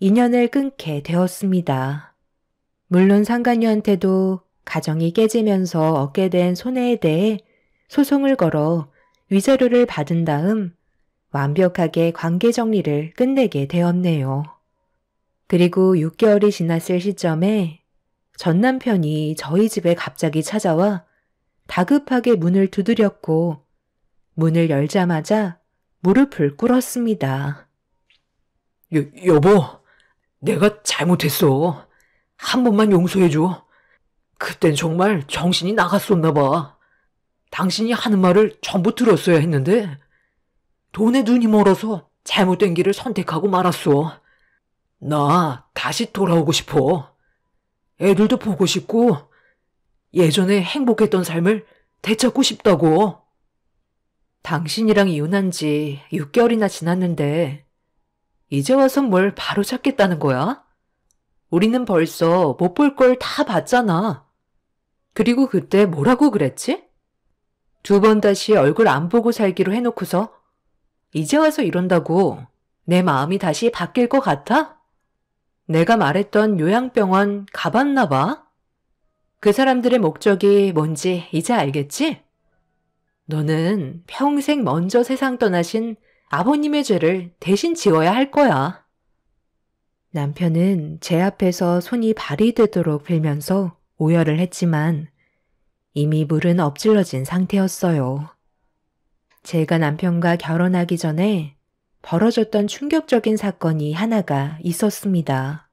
인연을 끊게 되었습니다. 물론 상간녀한테도 가정이 깨지면서 얻게 된 손해에 대해 소송을 걸어 위자료를 받은 다음 완벽하게 관계 정리를 끝내게 되었네요. 그리고 6개월이 지났을 시점에 전 남편이 저희 집에 갑자기 찾아와 다급하게 문을 두드렸고 문을 열자마자 무릎을 꿇었습니다. 여보, 내가 잘못했어. 한 번만 용서해줘. 그땐 정말 정신이 나갔었나 봐. 당신이 하는 말을 전부 들었어야 했는데 돈에 눈이 멀어서 잘못된 길을 선택하고 말았어. 나 다시 돌아오고 싶어. 애들도 보고 싶고 예전에 행복했던 삶을 되찾고 싶다고. 당신이랑 이혼한 지 6개월이나 지났는데 이제 와서 뭘 바로 찾겠다는 거야? 우리는 벌써 못 볼 걸 다 봤잖아. 그리고 그때 뭐라고 그랬지? 2번 다시 얼굴 안 보고 살기로 해놓고서 이제 와서 이런다고 내 마음이 다시 바뀔 것 같아? 내가 말했던 요양병원 가봤나 봐? 그 사람들의 목적이 뭔지 이제 알겠지? 너는 평생 먼저 세상 떠나신 아버님의 죄를 대신 지어야 할 거야. 남편은 제 앞에서 손이 발이 되도록 빌면서 오열을 했지만 이미 물은 엎질러진 상태였어요. 제가 남편과 결혼하기 전에 벌어졌던 충격적인 사건이 하나가 있었습니다.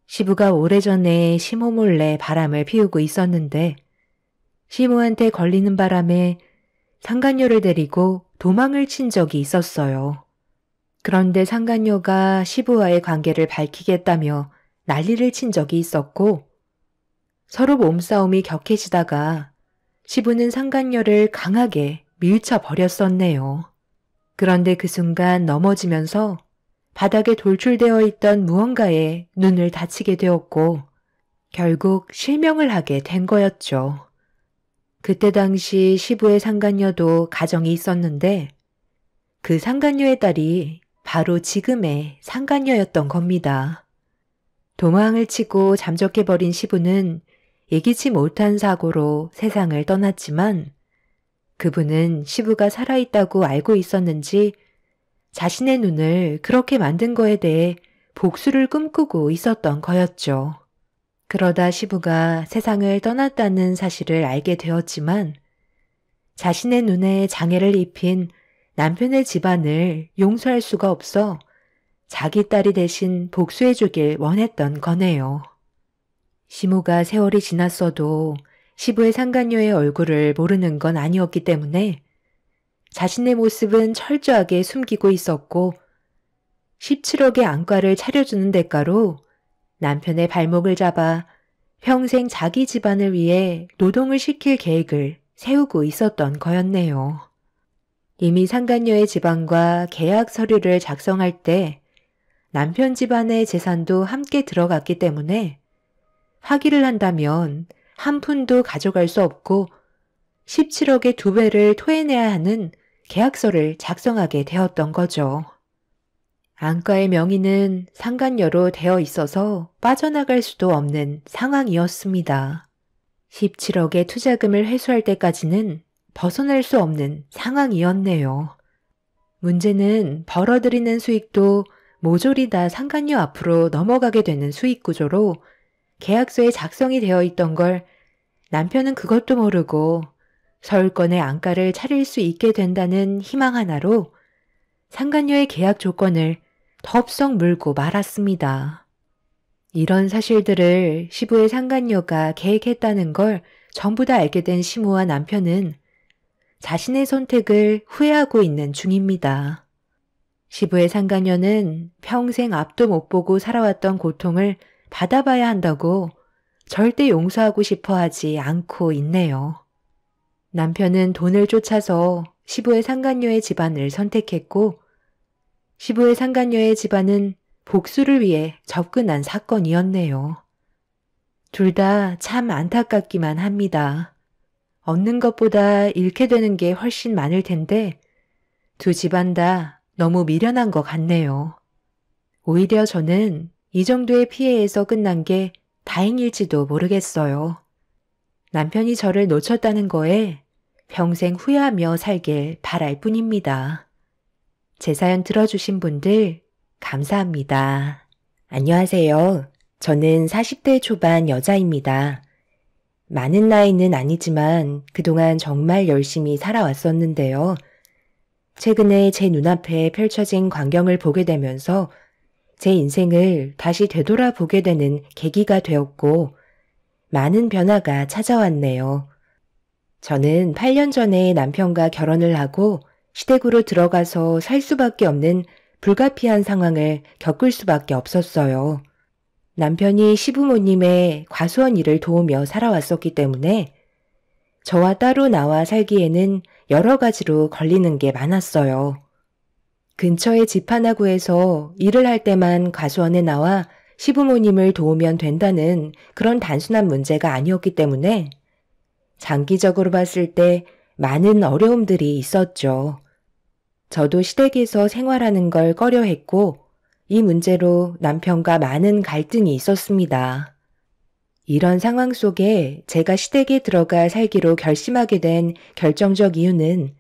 시부가 오래전에 시모 몰래 바람을 피우고 있었는데 시모한테 걸리는 바람에 상간녀를 데리고 도망을 친 적이 있었어요. 그런데 상간녀가 시부와의 관계를 밝히겠다며 난리를 친 적이 있었고 서로 몸싸움이 격해지다가 시부는 상간녀를 강하게 밀쳐버렸었네요. 그런데 그 순간 넘어지면서 바닥에 돌출되어 있던 무언가에 눈을 다치게 되었고 결국 실명을 하게 된 거였죠. 그때 당시 시부의 상간녀도 가정이 있었는데 그 상간녀의 딸이 바로 지금의 상간녀였던 겁니다. 도망을 치고 잠적해버린 시부는 예기치 못한 사고로 세상을 떠났지만 그분은 시부가 살아있다고 알고 있었는지 자신의 눈을 그렇게 만든 거에 대해 복수를 꿈꾸고 있었던 거였죠. 그러다 시부가 세상을 떠났다는 사실을 알게 되었지만 자신의 눈에 장애를 입힌 남편의 집안을 용서할 수가 없어 자기 딸이 대신 복수해주길 원했던 거네요. 시모가 세월이 지났어도 시부의 상간녀의 얼굴을 모르는 건 아니었기 때문에 자신의 모습은 철저하게 숨기고 있었고 17억의 안과를 차려주는 대가로 남편의 발목을 잡아 평생 자기 집안을 위해 노동을 시킬 계획을 세우고 있었던 거였네요. 이미 상간녀의 집안과 계약 서류를 작성할 때 남편 집안의 재산도 함께 들어갔기 때문에 파기를 한다면 한 푼도 가져갈 수 없고 17억의 2배를 토해내야 하는 계약서를 작성하게 되었던 거죠. 안과의 명의는 상간녀로 되어 있어서 빠져나갈 수도 없는 상황이었습니다. 17억의 투자금을 회수할 때까지는 벗어날 수 없는 상황이었네요. 문제는 벌어들이는 수익도 모조리 다 상간녀 앞으로 넘어가게 되는 수익 구조로 계약서에 작성이 되어 있던 걸 남편은 그것도 모르고 서울권의 안과를 차릴 수 있게 된다는 희망 하나로 상간녀의 계약 조건을 덥석 물고 말았습니다. 이런 사실들을 시부의 상간녀가 계획했다는 걸 전부 다 알게 된 시모와 남편은 자신의 선택을 후회하고 있는 중입니다. 시부의 상간녀는 평생 앞도 못 보고 살아왔던 고통을 받아봐야 한다고 절대 용서하고 싶어 하지 않고 있네요. 남편은 돈을 쫓아서 시부의 상간녀의 집안을 선택했고 시부의 상간녀의 집안은 복수를 위해 접근한 사건이었네요. 둘 다 참 안타깝기만 합니다. 얻는 것보다 잃게 되는 게 훨씬 많을 텐데 두 집안 다 너무 미련한 것 같네요. 오히려 저는 이 정도의 피해에서 끝난 게 다행일지도 모르겠어요. 남편이 저를 놓쳤다는 거에 평생 후회하며 살길 바랄 뿐입니다. 제 사연 들어주신 분들 감사합니다. 안녕하세요. 저는 40대 초반 여자입니다. 많은 나이는 아니지만 그동안 정말 열심히 살아왔었는데요. 최근에 제 눈앞에 펼쳐진 광경을 보게 되면서 제 인생을 다시 되돌아보게 되는 계기가 되었고 많은 변화가 찾아왔네요. 저는 8년 전에 남편과 결혼을 하고 시댁으로 들어가서 살 수밖에 없는 불가피한 상황을 겪을 수밖에 없었어요. 남편이 시부모님의 과수원 일을 도우며 살아왔었기 때문에 저와 따로 나와 살기에는 여러 가지로 걸리는 게 많았어요. 근처의 집 하나 구해서 일을 할 때만 과수원에 나와 시부모님을 도우면 된다는 그런 단순한 문제가 아니었기 때문에 장기적으로 봤을 때 많은 어려움들이 있었죠. 저도 시댁에서 생활하는 걸 꺼려했고 이 문제로 남편과 많은 갈등이 있었습니다. 이런 상황 속에 제가 시댁에 들어가 살기로 결심하게 된 결정적 이유는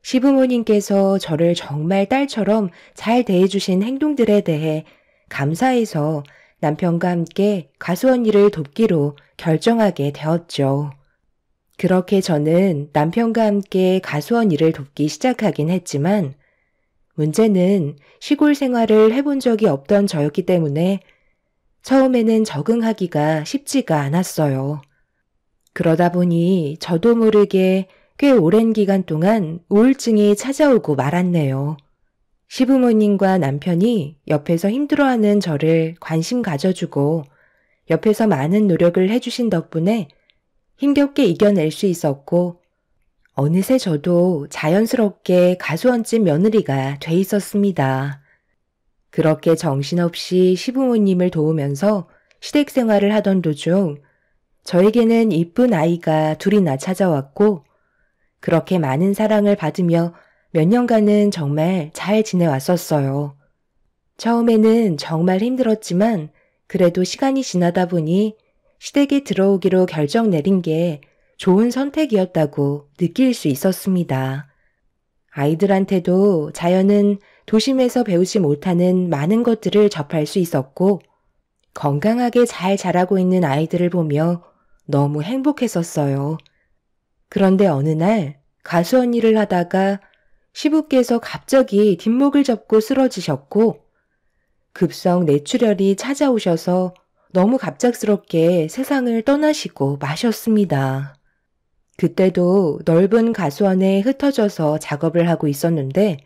시부모님께서 저를 정말 딸처럼 잘 대해주신 행동들에 대해 감사해서 남편과 함께 과수원 일을 돕기로 결정하게 되었죠. 그렇게 저는 남편과 함께 과수원 일을 돕기 시작하긴 했지만 문제는 시골 생활을 해본 적이 없던 저였기 때문에 처음에는 적응하기가 쉽지가 않았어요. 그러다 보니 저도 모르게 꽤 오랜 기간 동안 우울증이 찾아오고 말았네요. 시부모님과 남편이 옆에서 힘들어하는 저를 관심 가져주고 옆에서 많은 노력을 해주신 덕분에 힘겹게 이겨낼 수 있었고 어느새 저도 자연스럽게 가수원집 며느리가 돼 있었습니다. 그렇게 정신없이 시부모님을 도우면서 시댁 생활을 하던 도중 저에게는 이쁜 아이가 둘이나 찾아왔고 그렇게 많은 사랑을 받으며 몇 년간은 정말 잘 지내왔었어요. 처음에는 정말 힘들었지만 그래도 시간이 지나다 보니 시댁에 들어오기로 결정 내린 게 좋은 선택이었다고 느낄 수 있었습니다. 아이들한테도 자연은 도심에서 배우지 못하는 많은 것들을 접할 수 있었고 건강하게 잘 자라고 있는 아이들을 보며 너무 행복했었어요. 그런데 어느 날 가수 언니를 하다가 시부께서 갑자기 뒷목을 접고 쓰러지셨고 급성 뇌출혈이 찾아오셔서 너무 갑작스럽게 세상을 떠나시고 마셨습니다. 그때도 넓은 가수원에 흩어져서 작업을 하고 있었는데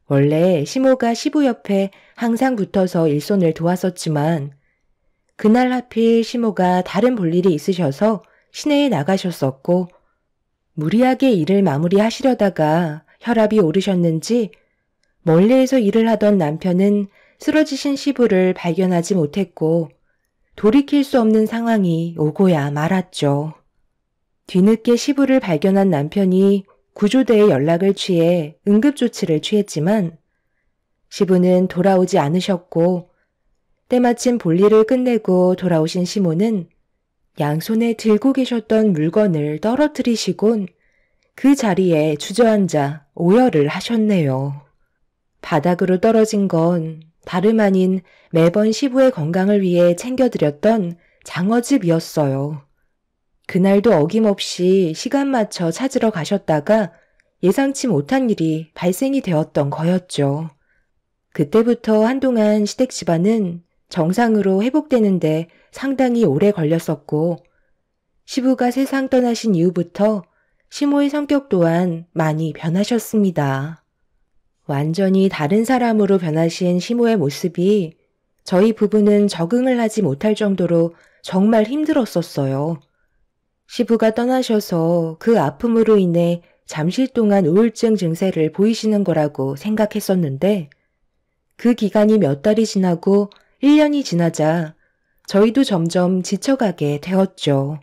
원래 시모가 시부 옆에 항상 붙어서 일손을 도왔었지만 그날 하필 시모가 다른 볼일이 있으셔서 시내에 나가셨었고 무리하게 일을 마무리하시려다가 혈압이 오르셨는지 멀리에서 일을 하던 남편은 쓰러지신 시부를 발견하지 못했고 돌이킬 수 없는 상황이 오고야 말았죠. 뒤늦게 시부를 발견한 남편이 구조대에 연락을 취해 응급조치를 취했지만 시부는 돌아오지 않으셨고 때마침 볼일을 끝내고 돌아오신 시모는 양손에 들고 계셨던 물건을 떨어뜨리시곤 그 자리에 주저앉아 오열을 하셨네요. 바닥으로 떨어진 건 다름 아닌 매번 시부의 건강을 위해 챙겨드렸던 장어즙이었어요. 그날도 어김없이 시간 맞춰 찾으러 가셨다가 예상치 못한 일이 발생이 되었던 거였죠. 그때부터 한동안 시댁 집안은 정상으로 회복되는데 상당히 오래 걸렸었고 시부가 세상 떠나신 이후부터 시모의 성격 또한 많이 변하셨습니다. 완전히 다른 사람으로 변하신 시모의 모습이 저희 부부는 적응을 하지 못할 정도로 정말 힘들었었어요. 시부가 떠나셔서 그 아픔으로 인해 잠시 동안 우울증 증세를 보이시는 거라고 생각했었는데 그 기간이 몇 달이 지나고 1년이 지나자 저희도 점점 지쳐가게 되었죠.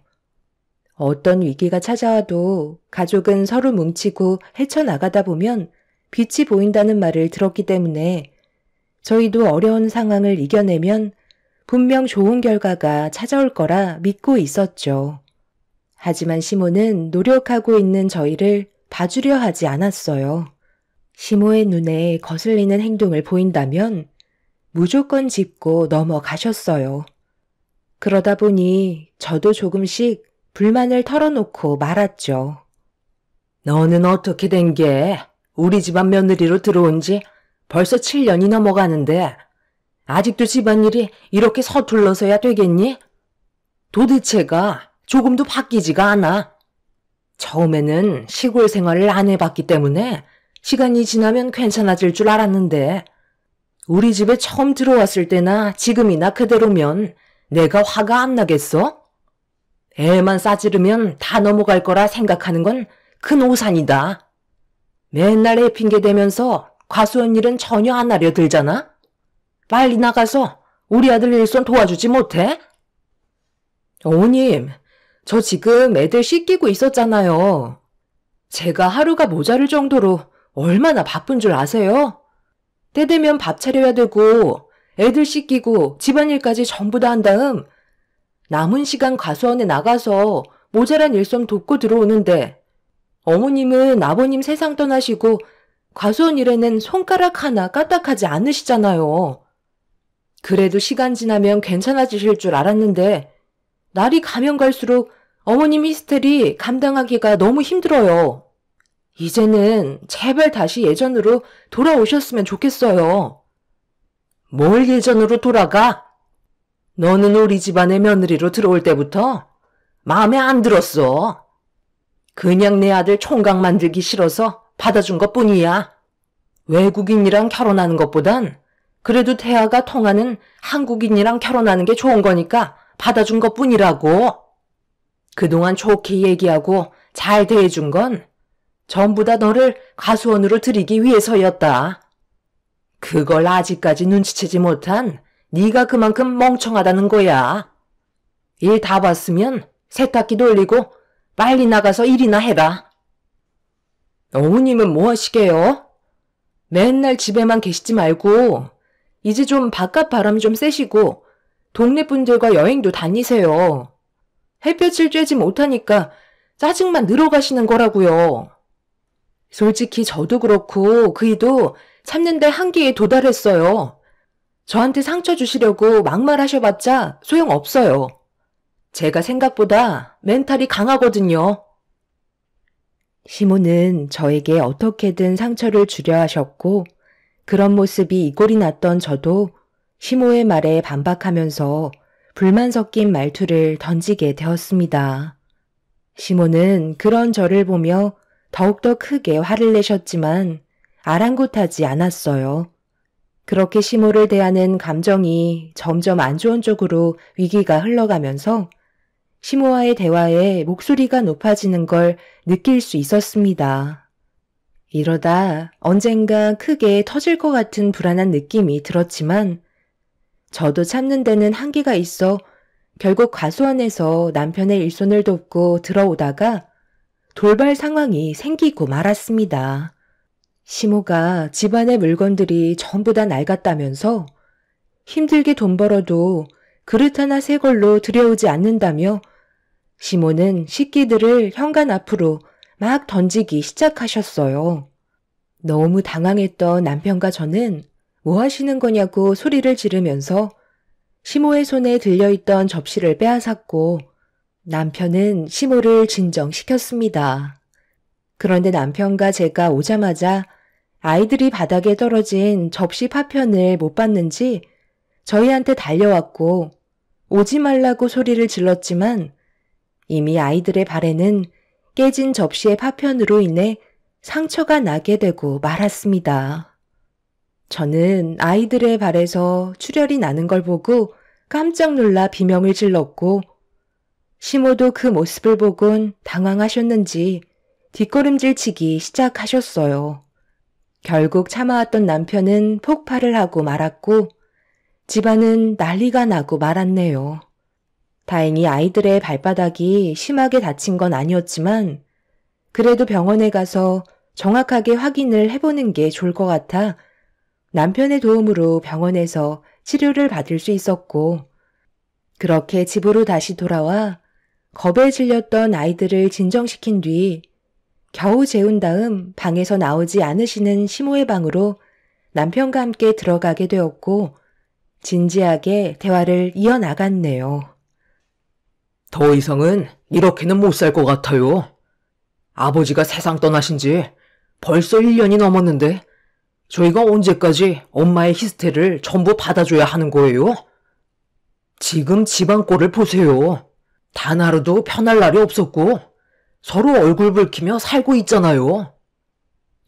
어떤 위기가 찾아와도 가족은 서로 뭉치고 헤쳐나가다 보면 빛이 보인다는 말을 들었기 때문에 저희도 어려운 상황을 이겨내면 분명 좋은 결과가 찾아올 거라 믿고 있었죠. 하지만 시모는 노력하고 있는 저희를 봐주려 하지 않았어요. 시모의 눈에 거슬리는 행동을 보인다면 무조건 짚고 넘어가셨어요. 그러다 보니 저도 조금씩 불만을 털어놓고 말았죠. 너는 어떻게 된 게 우리 집안 며느리로 들어온 지 벌써 7년이 넘어가는데 아직도 집안일이 이렇게 서툴러서야 되겠니? 도대체가 조금도 바뀌지가 않아. 처음에는 시골 생활을 안 해봤기 때문에 시간이 지나면 괜찮아질 줄 알았는데 우리 집에 처음 들어왔을 때나 지금이나 그대로면 내가 화가 안 나겠어? 애만 싸지르면 다 넘어갈 거라 생각하는 건 큰 오산이다. 맨날 애 핑계 대면서 과수원 일은 전혀 안 하려 들잖아? 빨리 나가서 우리 아들 일손 도와주지 못해? 어머님, 저 지금 애들 씻기고 있었잖아요. 제가 하루가 모자랄 정도로 얼마나 바쁜 줄 아세요? 때 되면 밥 차려야 되고 애들 씻기고 집안일까지 전부 다 한 다음 남은 시간 과수원에 나가서 모자란 일손 돕고 들어오는데 어머님은 아버님 세상 떠나시고 과수원 일에는 손가락 하나 까딱하지 않으시잖아요. 그래도 시간 지나면 괜찮아지실 줄 알았는데 날이 가면 갈수록 어머님 히스테리 감당하기가 너무 힘들어요. 이제는 제발 다시 예전으로 돌아오셨으면 좋겠어요. 뭘 예전으로 돌아가? 너는 우리 집안의 며느리로 들어올 때부터 마음에 안 들었어. 그냥 내 아들 총각 만들기 싫어서 받아준 것뿐이야. 외국인이랑 결혼하는 것보단 그래도 대화가 통하는 한국인이랑 결혼하는 게 좋은 거니까 받아준 것뿐이라고. 그동안 좋게 얘기하고 잘 대해준 건 전부 다 너를 과수원으로 들이기 위해서였다. 그걸 아직까지 눈치채지 못한 네가 그만큼 멍청하다는 거야. 일 다 봤으면 세탁기 돌리고 빨리 나가서 일이나 해라. 어머님은 뭐 하시게요? 맨날 집에만 계시지 말고 이제 좀 바깥 바람 좀 쐬시고 동네 분들과 여행도 다니세요. 햇볕을 쬐지 못하니까 짜증만 늘어가시는 거라고요. 솔직히 저도 그렇고 그이도 참는데 한계에 도달했어요. 저한테 상처 주시려고 막말하셔봤자 소용없어요. 제가 생각보다 멘탈이 강하거든요. 시모는 저에게 어떻게든 상처를 주려 하셨고 그런 모습이 이골이 났던 저도 시모의 말에 반박하면서 불만 섞인 말투를 던지게 되었습니다. 시모는 그런 저를 보며 더욱더 크게 화를 내셨지만 아랑곳하지 않았어요. 그렇게 시모를 대하는 감정이 점점 안 좋은 쪽으로 위기가 흘러가면서 시모와의 대화에 목소리가 높아지는 걸 느낄 수 있었습니다. 이러다 언젠가 크게 터질 것 같은 불안한 느낌이 들었지만 저도 참는 데는 한계가 있어 결국 과수원에서 남편의 일손을 돕고 들어오다가 돌발 상황이 생기고 말았습니다. 시모가 집안의 물건들이 전부 다 낡았다면서 힘들게 돈 벌어도 그릇 하나 새 걸로 들여오지 않는다며 시모는 식기들을 현관 앞으로 막 던지기 시작하셨어요. 너무 당황했던 남편과 저는 뭐 하시는 거냐고 소리를 지르면서 시모의 손에 들려있던 접시를 빼앗았고 남편은 시모를 진정시켰습니다. 그런데 남편과 제가 오자마자 아이들이 바닥에 떨어진 접시 파편을 못 봤는지 저희한테 달려왔고 오지 말라고 소리를 질렀지만 이미 아이들의 발에는 깨진 접시의 파편으로 인해 상처가 나게 되고 말았습니다. 저는 아이들의 발에서 출혈이 나는 걸 보고 깜짝 놀라 비명을 질렀고 시모도 그 모습을 보곤 당황하셨는지 뒷걸음질치기 시작하셨어요. 결국 참아왔던 남편은 폭발을 하고 말았고 집안은 난리가 나고 말았네요. 다행히 아이들의 발바닥이 심하게 다친 건 아니었지만 그래도 병원에 가서 정확하게 확인을 해보는 게 좋을 것 같아 남편의 도움으로 병원에서 치료를 받을 수 있었고 그렇게 집으로 다시 돌아와 겁에 질렸던 아이들을 진정시킨 뒤 겨우 재운 다음 방에서 나오지 않으시는 시모의 방으로 남편과 함께 들어가게 되었고 진지하게 대화를 이어나갔네요. 더 이상은 이렇게는 못 살 것 같아요. 아버지가 세상 떠나신 지 벌써 1년이 넘었는데 저희가 언제까지 엄마의 히스테리를 전부 받아줘야 하는 거예요? 지금 집안 꼴을 보세요. 단 하루도 편할 날이 없었고 서로 얼굴 붉히며 살고 있잖아요.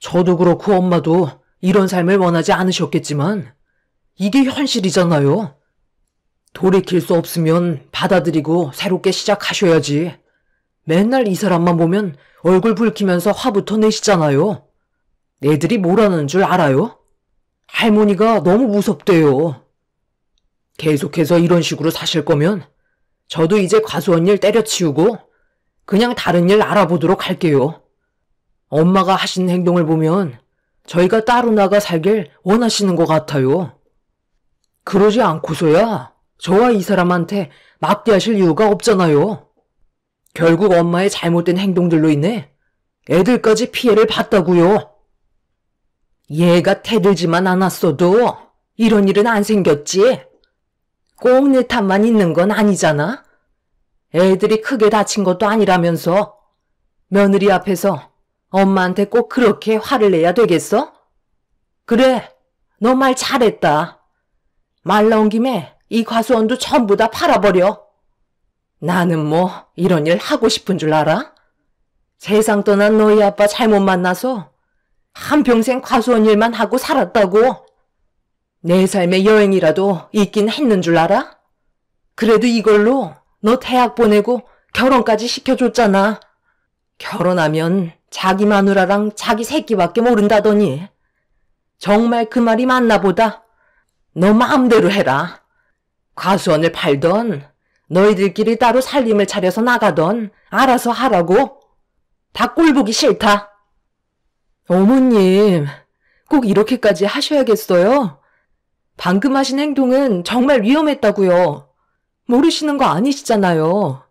저도 그렇고 엄마도 이런 삶을 원하지 않으셨겠지만 이게 현실이잖아요. 돌이킬 수 없으면 받아들이고 새롭게 시작하셔야지. 맨날 이 사람만 보면 얼굴 붉히면서 화부터 내시잖아요. 애들이 뭐라는 줄 알아요? 할머니가 너무 무섭대요. 계속해서 이런 식으로 사실 거면 저도 이제 과수원 일 때려치우고 그냥 다른 일 알아보도록 할게요. 엄마가 하신 행동을 보면 저희가 따로 나가 살길 원하시는 것 같아요. 그러지 않고서야 저와 이 사람한테 막대하실 이유가 없잖아요. 결국 엄마의 잘못된 행동들로 인해 애들까지 피해를 봤다고요. 얘가 태들지만 않았어도 이런 일은 안 생겼지. 꼭 내 탓만 있는 건 아니잖아. 애들이 크게 다친 것도 아니라면서 며느리 앞에서 엄마한테 꼭 그렇게 화를 내야 되겠어? 그래, 너 말 잘했다. 말 나온 김에 이 과수원도 전부 다 팔아버려. 나는 뭐 이런 일 하고 싶은 줄 알아? 세상 떠난 너희 아빠 잘못 만나서 한평생 과수원 일만 하고 살았다고. 내 삶에 여행이라도 있긴 했는 줄 알아? 그래도 이걸로 너 대학 보내고 결혼까지 시켜줬잖아. 결혼하면 자기 마누라랑 자기 새끼밖에 모른다더니. 정말 그 말이 맞나 보다. 너 마음대로 해라. 과수원을 팔던 너희들끼리 따로 살림을 차려서 나가던 알아서 하라고. 다 꼴보기 싫다. 어머님, 꼭 이렇게까지 하셔야겠어요? 방금 하신 행동은 정말 위험했다고요. 모르시는 거 아니시잖아요.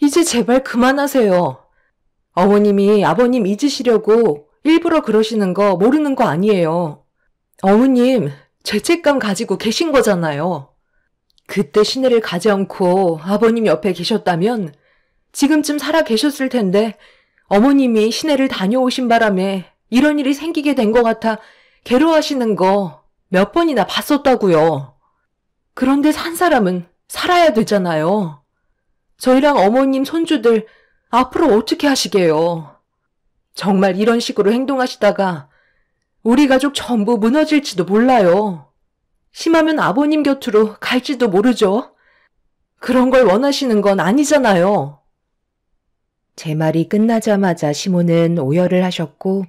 이제 제발 그만하세요. 어머님이 아버님 잊으시려고 일부러 그러시는 거 모르는 거 아니에요. 어머님, 죄책감 가지고 계신 거잖아요. 그때 시내를 가지 않고 아버님 옆에 계셨다면 지금쯤 살아 계셨을 텐데 어머님이 시내를 다녀오신 바람에 이런 일이 생기게 된 것 같아 괴로워하시는 거 몇 번이나 봤었다고요. 그런데 산 사람은 살아야 되잖아요. 저희랑 어머님 손주들 앞으로 어떻게 하시게요? 정말 이런 식으로 행동하시다가 우리 가족 전부 무너질지도 몰라요. 심하면 아버님 곁으로 갈지도 모르죠. 그런 걸 원하시는 건 아니잖아요. 제 말이 끝나자마자 시몬은 오열을 하셨고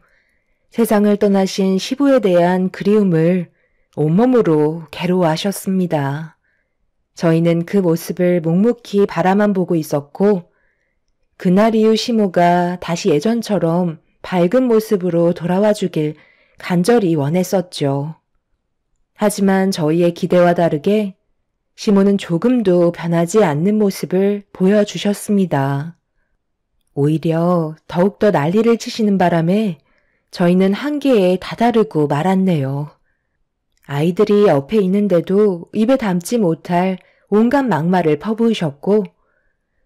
세상을 떠나신 시부에 대한 그리움을 온몸으로 괴로워하셨습니다. 저희는 그 모습을 묵묵히 바라만 보고 있었고 그날 이후 시모가 다시 예전처럼 밝은 모습으로 돌아와 주길 간절히 원했었죠. 하지만 저희의 기대와 다르게 시모는 조금도 변하지 않는 모습을 보여주셨습니다. 오히려 더욱더 난리를 치시는 바람에 저희는 한계에 다다르고 말았네요. 아이들이 옆에 있는데도 입에 담지 못할 온갖 막말을 퍼부으셨고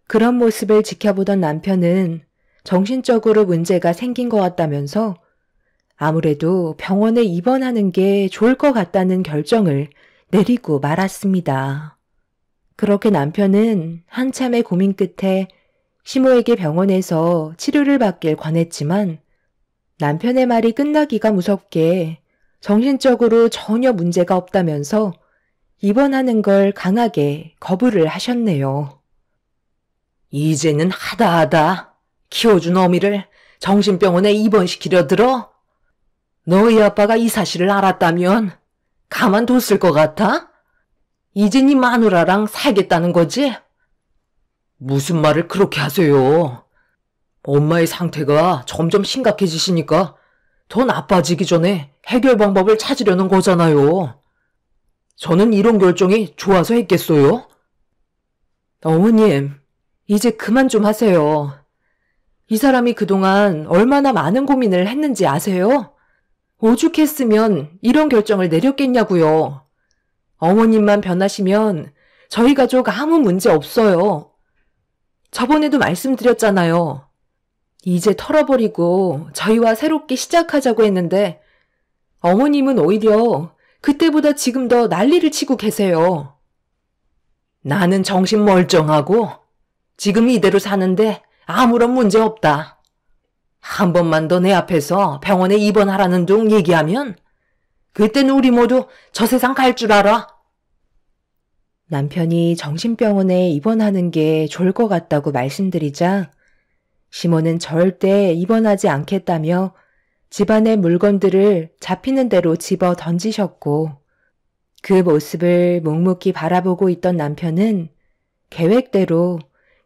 그런 모습을 지켜보던 남편은 정신적으로 문제가 생긴 것 같다면서 아무래도 병원에 입원하는 게 좋을 것 같다는 결정을 내리고 말았습니다. 그렇게 남편은 한참의 고민 끝에 시모에게 병원에서 치료를 받길 권했지만 남편의 말이 끝나기가 무섭게 정신적으로 전혀 문제가 없다면서 입원하는 걸 강하게 거부를 하셨네요. 이제는 하다하다 키워준 어미를 정신병원에 입원시키려 들어? 너희 아빠가 이 사실을 알았다면 가만뒀을 것 같아? 이제 네 마누라랑 살겠다는 거지? 무슨 말을 그렇게 하세요? 엄마의 상태가 점점 심각해지시니까 더 나빠지기 전에 해결 방법을 찾으려는 거잖아요. 저는 이런 결정이 좋아서 했겠어요? 어머님, 이제 그만 좀 하세요. 이 사람이 그동안 얼마나 많은 고민을 했는지 아세요? 오죽했으면 이런 결정을 내렸겠냐고요. 어머님만 변하시면 저희 가족 아무 문제 없어요. 저번에도 말씀드렸잖아요. 이제 털어버리고 저희와 새롭게 시작하자고 했는데 어머님은 오히려 그때보다 지금 더 난리를 치고 계세요. 나는 정신 멀쩡하고 지금 이대로 사는데 아무런 문제 없다. 한 번만 더 내 앞에서 병원에 입원하라는 둥 얘기하면 그때는 우리 모두 저 세상 갈 줄 알아. 남편이 정신병원에 입원하는 게 좋을 것 같다고 말씀드리자 시몬은 절대 입원하지 않겠다며 집안의 물건들을 잡히는 대로 집어 던지셨고 그 모습을 묵묵히 바라보고 있던 남편은 계획대로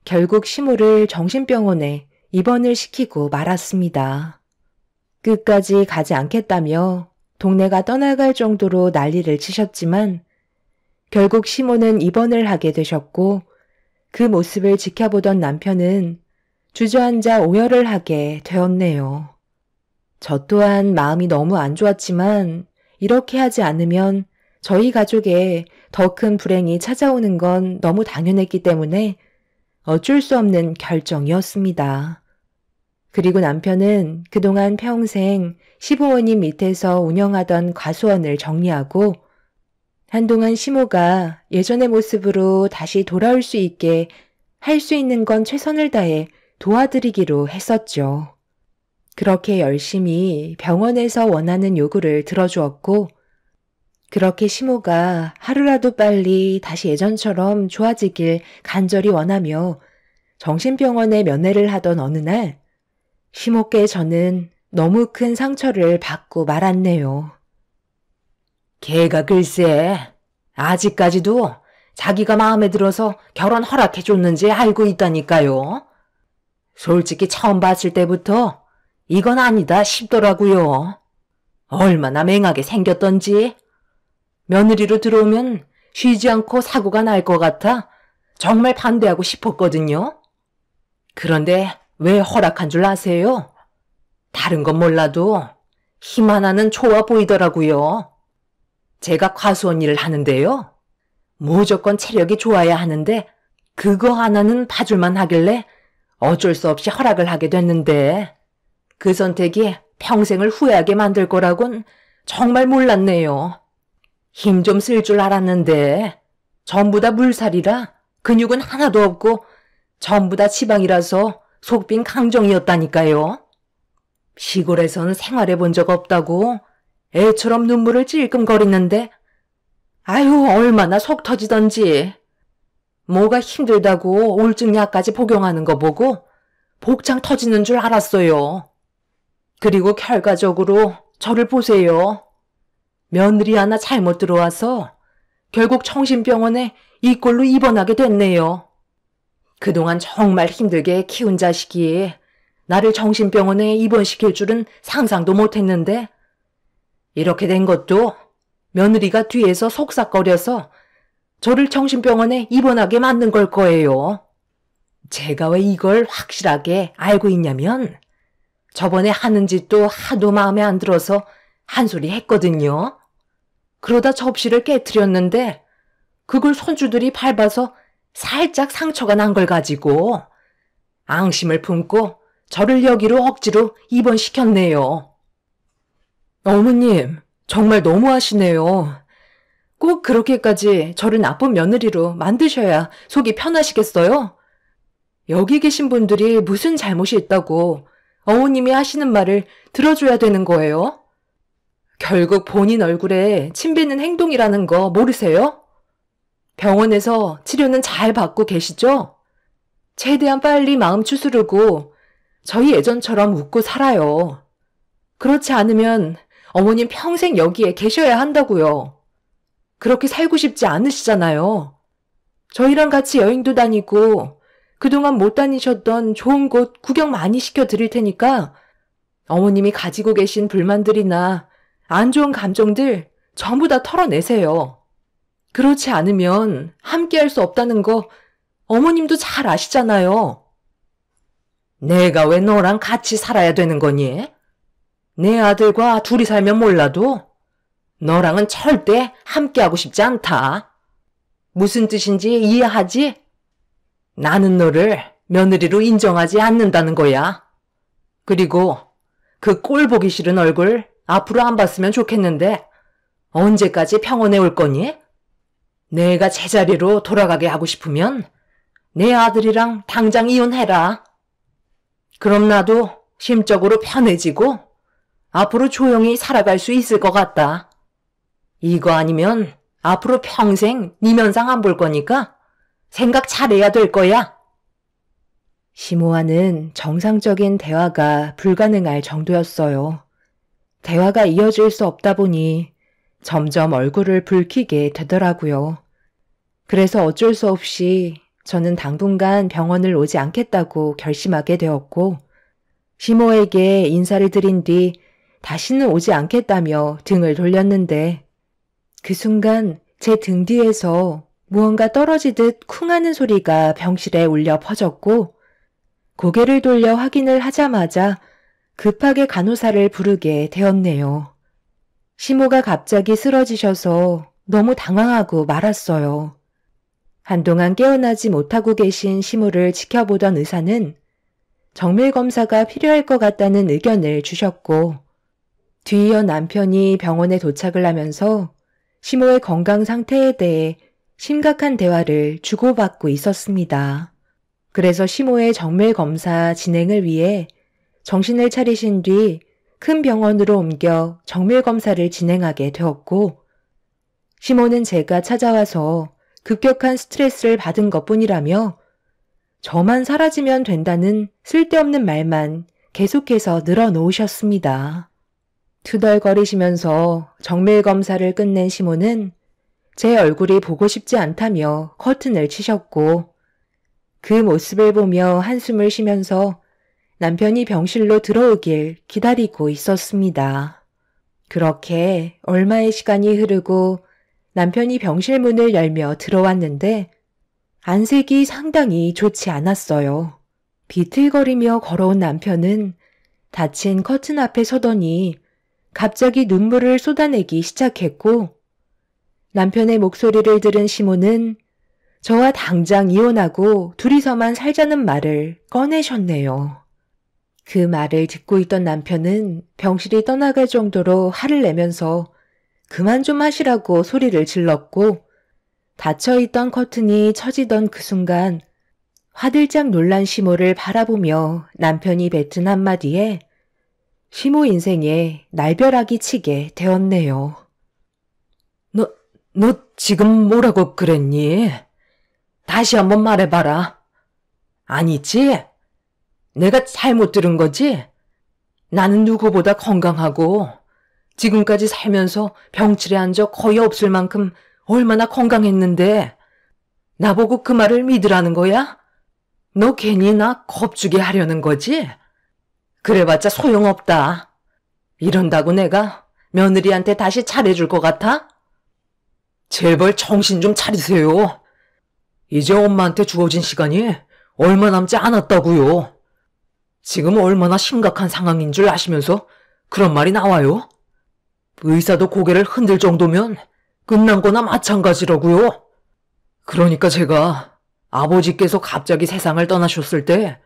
결국 시모를 정신병원에 입원을 시키고 말았습니다. 끝까지 가지 않겠다며 동네가 떠나갈 정도로 난리를 치셨지만 결국 시모는 입원을 하게 되셨고 그 모습을 지켜보던 남편은 주저앉아 오열을 하게 되었네요. 저 또한 마음이 너무 안 좋았지만 이렇게 하지 않으면 저희 가족에 더 큰 불행이 찾아오는 건 너무 당연했기 때문에 어쩔 수 없는 결정이었습니다. 그리고 남편은 그동안 평생 시부모님 밑에서 운영하던 과수원을 정리하고 한동안 시모가 예전의 모습으로 다시 돌아올 수 있게 할 수 있는 건 최선을 다해 도와드리기로 했었죠. 그렇게 열심히 병원에서 원하는 요구를 들어주었고 그렇게 시모가 하루라도 빨리 다시 예전처럼 좋아지길 간절히 원하며 정신병원에 면회를 하던 어느 날 시모께 저는 너무 큰 상처를 받고 말았네요. 걔가 글쎄 아직까지도 자기가 마음에 들어서 결혼 허락해줬는지 알고 있다니까요. 솔직히 처음 봤을 때부터 이건 아니다 싶더라고요. 얼마나 맹하게 생겼던지. 며느리로 들어오면 쉬지 않고 사고가 날 것 같아 정말 반대하고 싶었거든요. 그런데 왜 허락한 줄 아세요? 다른 건 몰라도 힘 하나는 좋아 보이더라고요. 제가 과수원 일을 하는데요. 무조건 체력이 좋아야 하는데 그거 하나는 봐줄만 하길래 어쩔 수 없이 허락을 하게 됐는데 그 선택이 평생을 후회하게 만들 거라곤 정말 몰랐네요. 힘 좀 쓸 줄 알았는데 전부 다 물살이라 근육은 하나도 없고 전부 다 지방이라서 속빈 강정이었다니까요. 시골에선 생활해 본 적 없다고 애처럼 눈물을 찔끔거리는데 아유 얼마나 속 터지던지. 뭐가 힘들다고 우울증약까지 복용하는 거 보고 복장 터지는 줄 알았어요. 그리고 결과적으로 저를 보세요. 며느리 하나 잘못 들어와서 결국 정신병원에 이 꼴로 입원하게 됐네요. 그동안 정말 힘들게 키운 자식이 나를 정신병원에 입원시킬 줄은 상상도 못했는데 이렇게 된 것도 며느리가 뒤에서 속삭거려서 저를 정신병원에 입원하게 만든 걸 거예요. 제가 왜 이걸 확실하게 알고 있냐면 저번에 하는 짓도 하도 마음에 안 들어서 한 소리 했거든요. 그러다 접시를 깨트렸는데 그걸 손주들이 밟아서 살짝 상처가 난 걸 가지고 앙심을 품고 저를 여기로 억지로 입원시켰네요. 어머님, 정말 너무하시네요. 꼭 그렇게까지 저를 나쁜 며느리로 만드셔야 속이 편하시겠어요? 여기 계신 분들이 무슨 잘못이 있다고 어머님이 하시는 말을 들어줘야 되는 거예요? 결국 본인 얼굴에 침 뱉는 행동이라는 거 모르세요? 병원에서 치료는 잘 받고 계시죠? 최대한 빨리 마음 추스르고 저희 예전처럼 웃고 살아요. 그렇지 않으면 어머님 평생 여기에 계셔야 한다고요. 그렇게 살고 싶지 않으시잖아요. 저희랑 같이 여행도 다니고 그동안 못 다니셨던 좋은 곳 구경 많이 시켜드릴 테니까 어머님이 가지고 계신 불만들이나 안 좋은 감정들 전부 다 털어내세요. 그렇지 않으면 함께 할 수 없다는 거 어머님도 잘 아시잖아요. 내가 왜 너랑 같이 살아야 되는 거니? 내 아들과 둘이 살면 몰라도 너랑은 절대 함께하고 싶지 않다. 무슨 뜻인지 이해하지? 나는 너를 며느리로 인정하지 않는다는 거야. 그리고 그 꼴 보기 싫은 얼굴 앞으로 안 봤으면 좋겠는데 언제까지 병원에 올 거니? 내가 제자리로 돌아가게 하고 싶으면 내 아들이랑 당장 이혼해라. 그럼 나도 심적으로 편해지고 앞으로 조용히 살아갈 수 있을 것 같다. 이거 아니면 앞으로 평생 네 면상 안 볼 거니까 생각 잘해야 될 거야. 시모와는 정상적인 대화가 불가능할 정도였어요. 대화가 이어질 수 없다 보니 점점 얼굴을 붉히게 되더라고요. 그래서 어쩔 수 없이 저는 당분간 병원을 오지 않겠다고 결심하게 되었고 시모에게 인사를 드린 뒤 다시는 오지 않겠다며 등을 돌렸는데 그 순간 제 등 뒤에서 무언가 떨어지듯 쿵 하는 소리가 병실에 울려 퍼졌고 고개를 돌려 확인을 하자마자 급하게 간호사를 부르게 되었네요. 시모가 갑자기 쓰러지셔서 너무 당황하고 말았어요. 한동안 깨어나지 못하고 계신 시모를 지켜보던 의사는 정밀검사가 필요할 것 같다는 의견을 주셨고 뒤이어 남편이 병원에 도착을 하면서 시모의 건강 상태에 대해 심각한 대화를 주고받고 있었습니다. 그래서 시모의 정밀검사 진행을 위해 정신을 차리신 뒤 큰 병원으로 옮겨 정밀검사를 진행하게 되었고 시모는 제가 찾아와서 급격한 스트레스를 받은 것뿐이라며 저만 사라지면 된다는 쓸데없는 말만 계속해서 늘어놓으셨습니다. 투덜거리시면서 정밀검사를 끝낸 시모는 제 얼굴이 보고 싶지 않다며 커튼을 치셨고 그 모습을 보며 한숨을 쉬면서 남편이 병실로 들어오길 기다리고 있었습니다. 그렇게 얼마의 시간이 흐르고 남편이 병실 문을 열며 들어왔는데 안색이 상당히 좋지 않았어요. 비틀거리며 걸어온 남편은 닫힌 커튼 앞에 서더니 갑자기 눈물을 쏟아내기 시작했고 남편의 목소리를 들은 시모는 저와 당장 이혼하고 둘이서만 살자는 말을 꺼내셨네요. 그 말을 듣고 있던 남편은 병실이 떠나갈 정도로 화를 내면서 그만 좀 하시라고 소리를 질렀고 닫혀있던 커튼이 쳐지던 그 순간 화들짝 놀란 시모를 바라보며 남편이 뱉은 한마디에 시모 인생에 날벼락이 치게 되었네요. 너 지금 뭐라고 그랬니? 다시 한번 말해봐라. 아니지? 내가 잘못 들은 거지? 나는 누구보다 건강하고 지금까지 살면서 병실에 앉아 거의 없을 만큼 얼마나 건강했는데 나보고 그 말을 믿으라는 거야? 너 괜히 나 겁주게 하려는 거지? 그래봤자 소용없다. 이런다고 내가 며느리한테 다시 잘해줄 것 같아? 제발 정신 좀 차리세요. 이제 엄마한테 주어진 시간이 얼마 남지 않았다고요. 지금 얼마나 심각한 상황인 줄 아시면서 그런 말이 나와요? 의사도 고개를 흔들 정도면 끝난 거나 마찬가지라고요. 그러니까 제가 아버지께서 갑자기 세상을 떠나셨을 때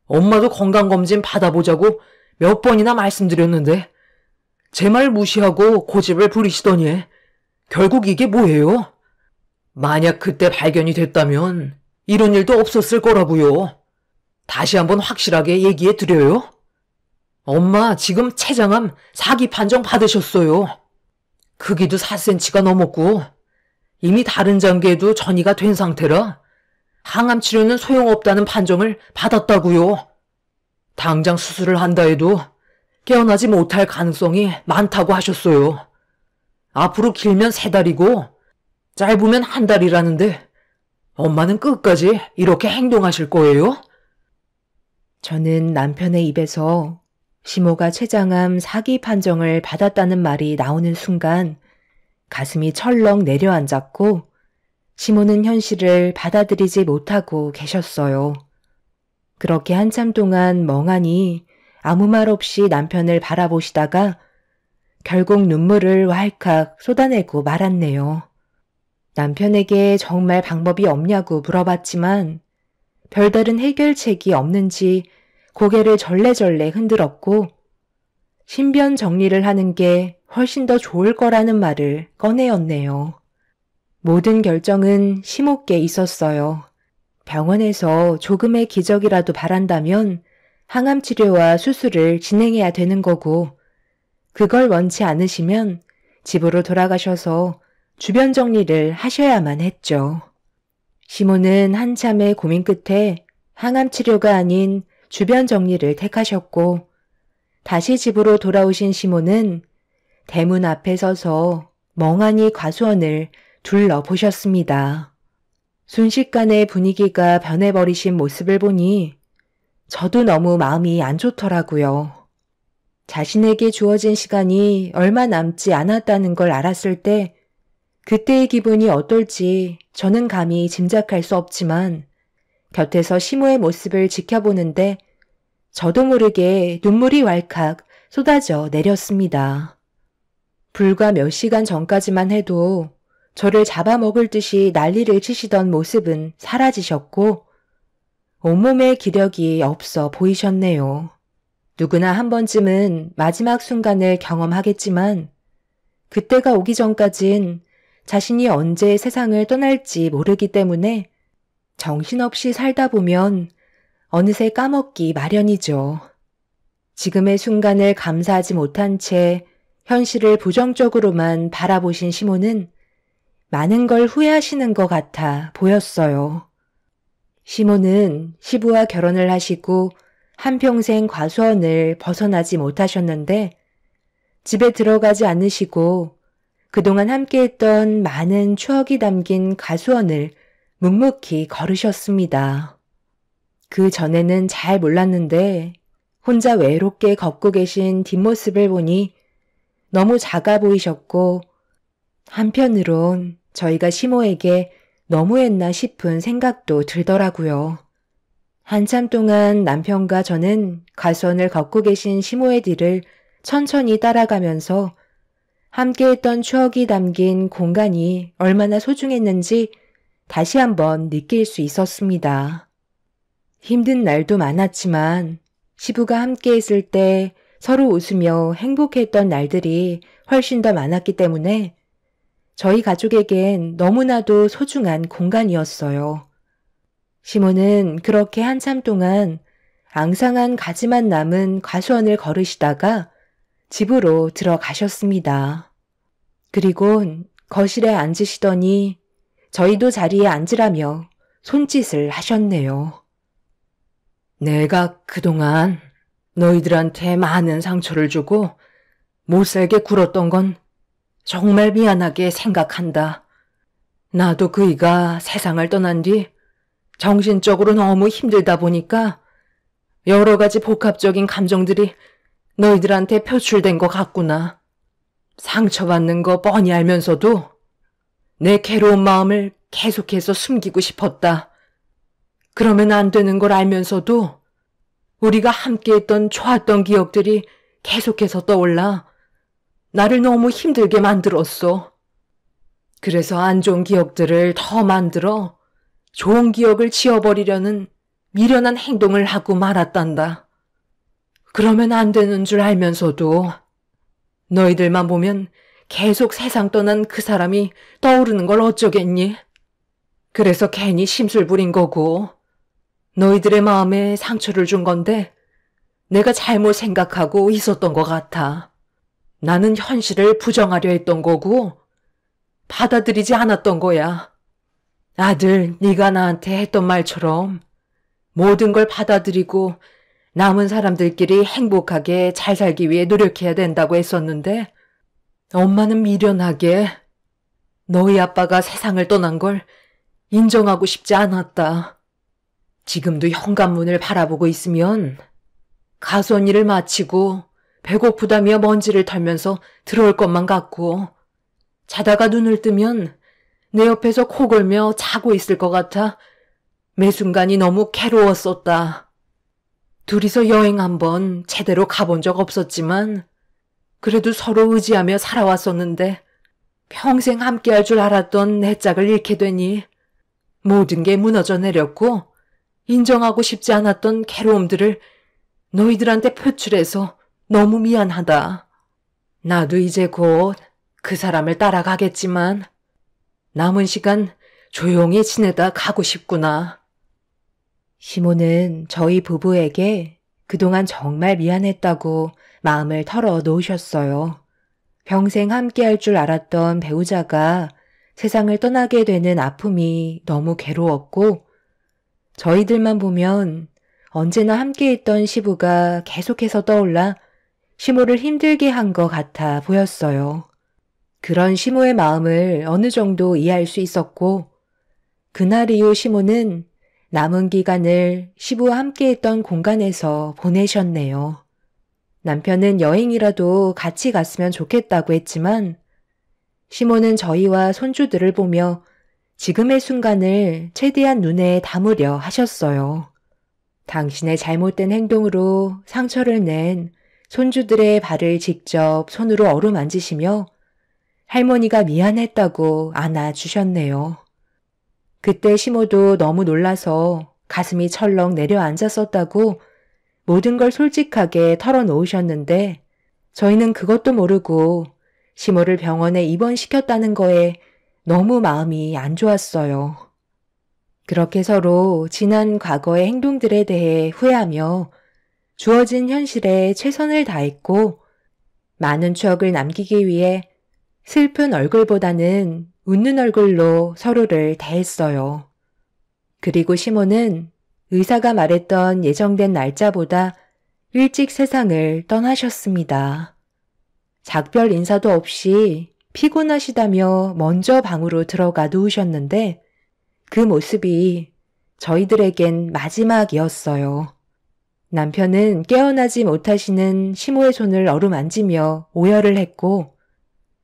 엄마도 건강검진 받아보자고 몇 번이나 말씀드렸는데 제 말 무시하고 고집을 부리시더니 결국 이게 뭐예요? 만약 그때 발견이 됐다면 이런 일도 없었을 거라고요. 다시 한번 확실하게 얘기해 드려요. 엄마 지금 췌장암 4기 판정 받으셨어요. 크기도 4cm가 넘었고 이미 다른 장기에도 전이가 된 상태라 항암 치료는 소용없다는 판정을 받았다고요. 당장 수술을 한다 해도 깨어나지 못할 가능성이 많다고 하셨어요. 앞으로 길면 3달이고 짧으면 1달이라는데 엄마는 끝까지 이렇게 행동하실 거예요? 저는 남편의 입에서 시모가 췌장암 4기 판정을 받았다는 말이 나오는 순간 가슴이 철렁 내려앉았고 시모는 현실을 받아들이지 못하고 계셨어요. 그렇게 한참 동안 멍하니 아무 말 없이 남편을 바라보시다가 결국 눈물을 왈칵 쏟아내고 말았네요. 남편에게 정말 방법이 없냐고 물어봤지만 별다른 해결책이 없는지 고개를 절레절레 흔들었고 신변 정리를 하는 게 훨씬 더 좋을 거라는 말을 꺼내었네요. 모든 결정은 시모께 있었어요. 병원에서 조금의 기적이라도 바란다면 항암 치료와 수술을 진행해야 되는 거고 그걸 원치 않으시면 집으로 돌아가셔서 주변 정리를 하셔야만 했죠. 시모는 한참의 고민 끝에 항암 치료가 아닌 주변 정리를 택하셨고 다시 집으로 돌아오신 시모는 대문 앞에 서서 멍하니 과수원을 둘러보셨습니다. 순식간에 분위기가 변해버리신 모습을 보니 저도 너무 마음이 안 좋더라고요. 자신에게 주어진 시간이 얼마 남지 않았다는 걸 알았을 때 그때의 기분이 어떨지 저는 감히 짐작할 수 없지만 곁에서 시모의 모습을 지켜보는데 저도 모르게 눈물이 왈칵 쏟아져 내렸습니다. 불과 몇 시간 전까지만 해도 저를 잡아먹을 듯이 난리를 치시던 모습은 사라지셨고 온몸에 기력이 없어 보이셨네요. 누구나 한 번쯤은 마지막 순간을 경험하겠지만 그때가 오기 전까진 자신이 언제 세상을 떠날지 모르기 때문에 정신없이 살다 보면 어느새 까먹기 마련이죠. 지금의 순간을 감사하지 못한 채 현실을 부정적으로만 바라보신 시모는 많은 걸 후회하시는 것 같아 보였어요. 시모는 시부와 결혼을 하시고 한평생 과수원을 벗어나지 못하셨는데 집에 들어가지 않으시고 그동안 함께했던 많은 추억이 담긴 가수원을 묵묵히 걸으셨습니다. 그 전에는 잘 몰랐는데 혼자 외롭게 걷고 계신 뒷모습을 보니 너무 작아 보이셨고 한편으론 저희가 시모에게 너무했나 싶은 생각도 들더라고요. 한참 동안 남편과 저는 가수원을 걷고 계신 시모의 뒤를 천천히 따라가면서 함께했던 추억이 담긴 공간이 얼마나 소중했는지 다시 한번 느낄 수 있었습니다. 힘든 날도 많았지만 시부가 함께했을 때 서로 웃으며 행복했던 날들이 훨씬 더 많았기 때문에 저희 가족에겐 너무나도 소중한 공간이었어요. 시모는 그렇게 한참 동안 앙상한 가지만 남은 가수원을 걸으시다가 집으로 들어가셨습니다. 그리곤 거실에 앉으시더니 저희도 자리에 앉으라며 손짓을 하셨네요. 내가 그동안 너희들한테 많은 상처를 주고 못살게 굴었던 건 정말 미안하게 생각한다. 나도 그이가 세상을 떠난 뒤 정신적으로 너무 힘들다 보니까 여러 가지 복합적인 감정들이 너희들한테 표출된 것 같구나. 상처받는 거 뻔히 알면서도 내 괴로운 마음을 계속해서 숨기고 싶었다. 그러면 안 되는 걸 알면서도 우리가 함께했던 좋았던 기억들이 계속해서 떠올라 나를 너무 힘들게 만들었어. 그래서 안 좋은 기억들을 더 만들어 좋은 기억을 지워버리려는 미련한 행동을 하고 말았단다. 그러면 안 되는 줄 알면서도 너희들만 보면 계속 세상 떠난 그 사람이 떠오르는 걸 어쩌겠니? 그래서 괜히 심술 부린 거고 너희들의 마음에 상처를 준 건데 내가 잘못 생각하고 있었던 것 같아. 나는 현실을 부정하려 했던 거고 받아들이지 않았던 거야. 아들, 네가 나한테 했던 말처럼 모든 걸 받아들이고 남은 사람들끼리 행복하게 잘 살기 위해 노력해야 된다고 했었는데 엄마는 미련하게 너희 아빠가 세상을 떠난 걸 인정하고 싶지 않았다. 지금도 현관문을 바라보고 있으면 가수원 일을 마치고 배고프다며 먼지를 털면서 들어올 것만 같고 자다가 눈을 뜨면 내 옆에서 코 골며 자고 있을 것 같아 매 순간이 너무 괴로웠었다. 둘이서 여행 한번 제대로 가본 적 없었지만 그래도 서로 의지하며 살아왔었는데 평생 함께할 줄 알았던 내 짝을 잃게 되니 모든 게 무너져 내렸고 인정하고 싶지 않았던 괴로움들을 너희들한테 표출해서 너무 미안하다. 나도 이제 곧 그 사람을 따라가겠지만 남은 시간 조용히 지내다 가고 싶구나. 시모는 저희 부부에게 그동안 정말 미안했다고 마음을 털어 놓으셨어요. 평생 함께할 줄 알았던 배우자가 세상을 떠나게 되는 아픔이 너무 괴로웠고 저희들만 보면 언제나 함께했던 시부가 계속해서 떠올라 시모를 힘들게 한 것 같아 보였어요. 그런 시모의 마음을 어느 정도 이해할 수 있었고 그날 이후 시모는 남은 기간을 시부와 함께했던 공간에서 보내셨네요. 남편은 여행이라도 같이 갔으면 좋겠다고 했지만 시모는 저희와 손주들을 보며 지금의 순간을 최대한 눈에 담으려 하셨어요. 당신의 잘못된 행동으로 상처를 낸 손주들의 발을 직접 손으로 어루만지시며 할머니가 미안했다고 안아주셨네요. 그때 시모도 너무 놀라서 가슴이 철렁 내려앉았었다고 모든 걸 솔직하게 털어놓으셨는데 저희는 그것도 모르고 시모를 병원에 입원시켰다는 거에 너무 마음이 안 좋았어요. 그렇게 서로 지난 과거의 행동들에 대해 후회하며 주어진 현실에 최선을 다했고 많은 추억을 남기기 위해 슬픈 얼굴보다는 웃는 얼굴로 서로를 대했어요. 그리고 시모는 의사가 말했던 예정된 날짜보다 일찍 세상을 떠나셨습니다. 작별 인사도 없이 피곤하시다며 먼저 방으로 들어가 누우셨는데 그 모습이 저희들에겐 마지막이었어요. 남편은 깨어나지 못하시는 시모의 손을 어루만지며 오열을 했고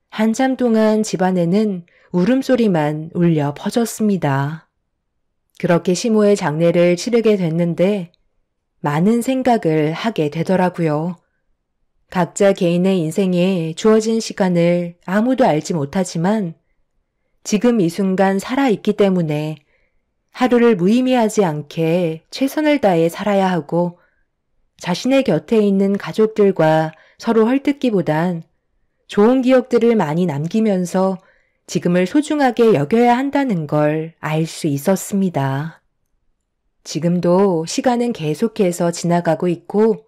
한참 동안 집안에는 울음소리만 울려 퍼졌습니다. 그렇게 시모의 장례를 치르게 됐는데 많은 생각을 하게 되더라고요. 각자 개인의 인생에 주어진 시간을 아무도 알지 못하지만 지금 이 순간 살아있기 때문에 하루를 무의미하지 않게 최선을 다해 살아야 하고 자신의 곁에 있는 가족들과 서로 헐뜯기보단 좋은 기억들을 많이 남기면서 지금을 소중하게 여겨야 한다는 걸 알 수 있었습니다. 지금도 시간은 계속해서 지나가고 있고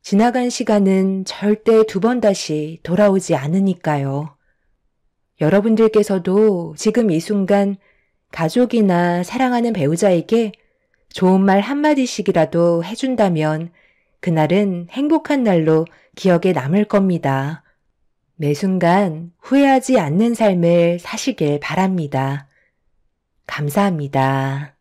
지나간 시간은 절대 두 번 다시 돌아오지 않으니까요. 여러분들께서도 지금 이 순간 가족이나 사랑하는 배우자에게 좋은 말 한마디씩이라도 해준다면 그날은 행복한 날로 기억에 남을 겁니다. 매 순간 후회하지 않는 삶을 사시길 바랍니다. 감사합니다.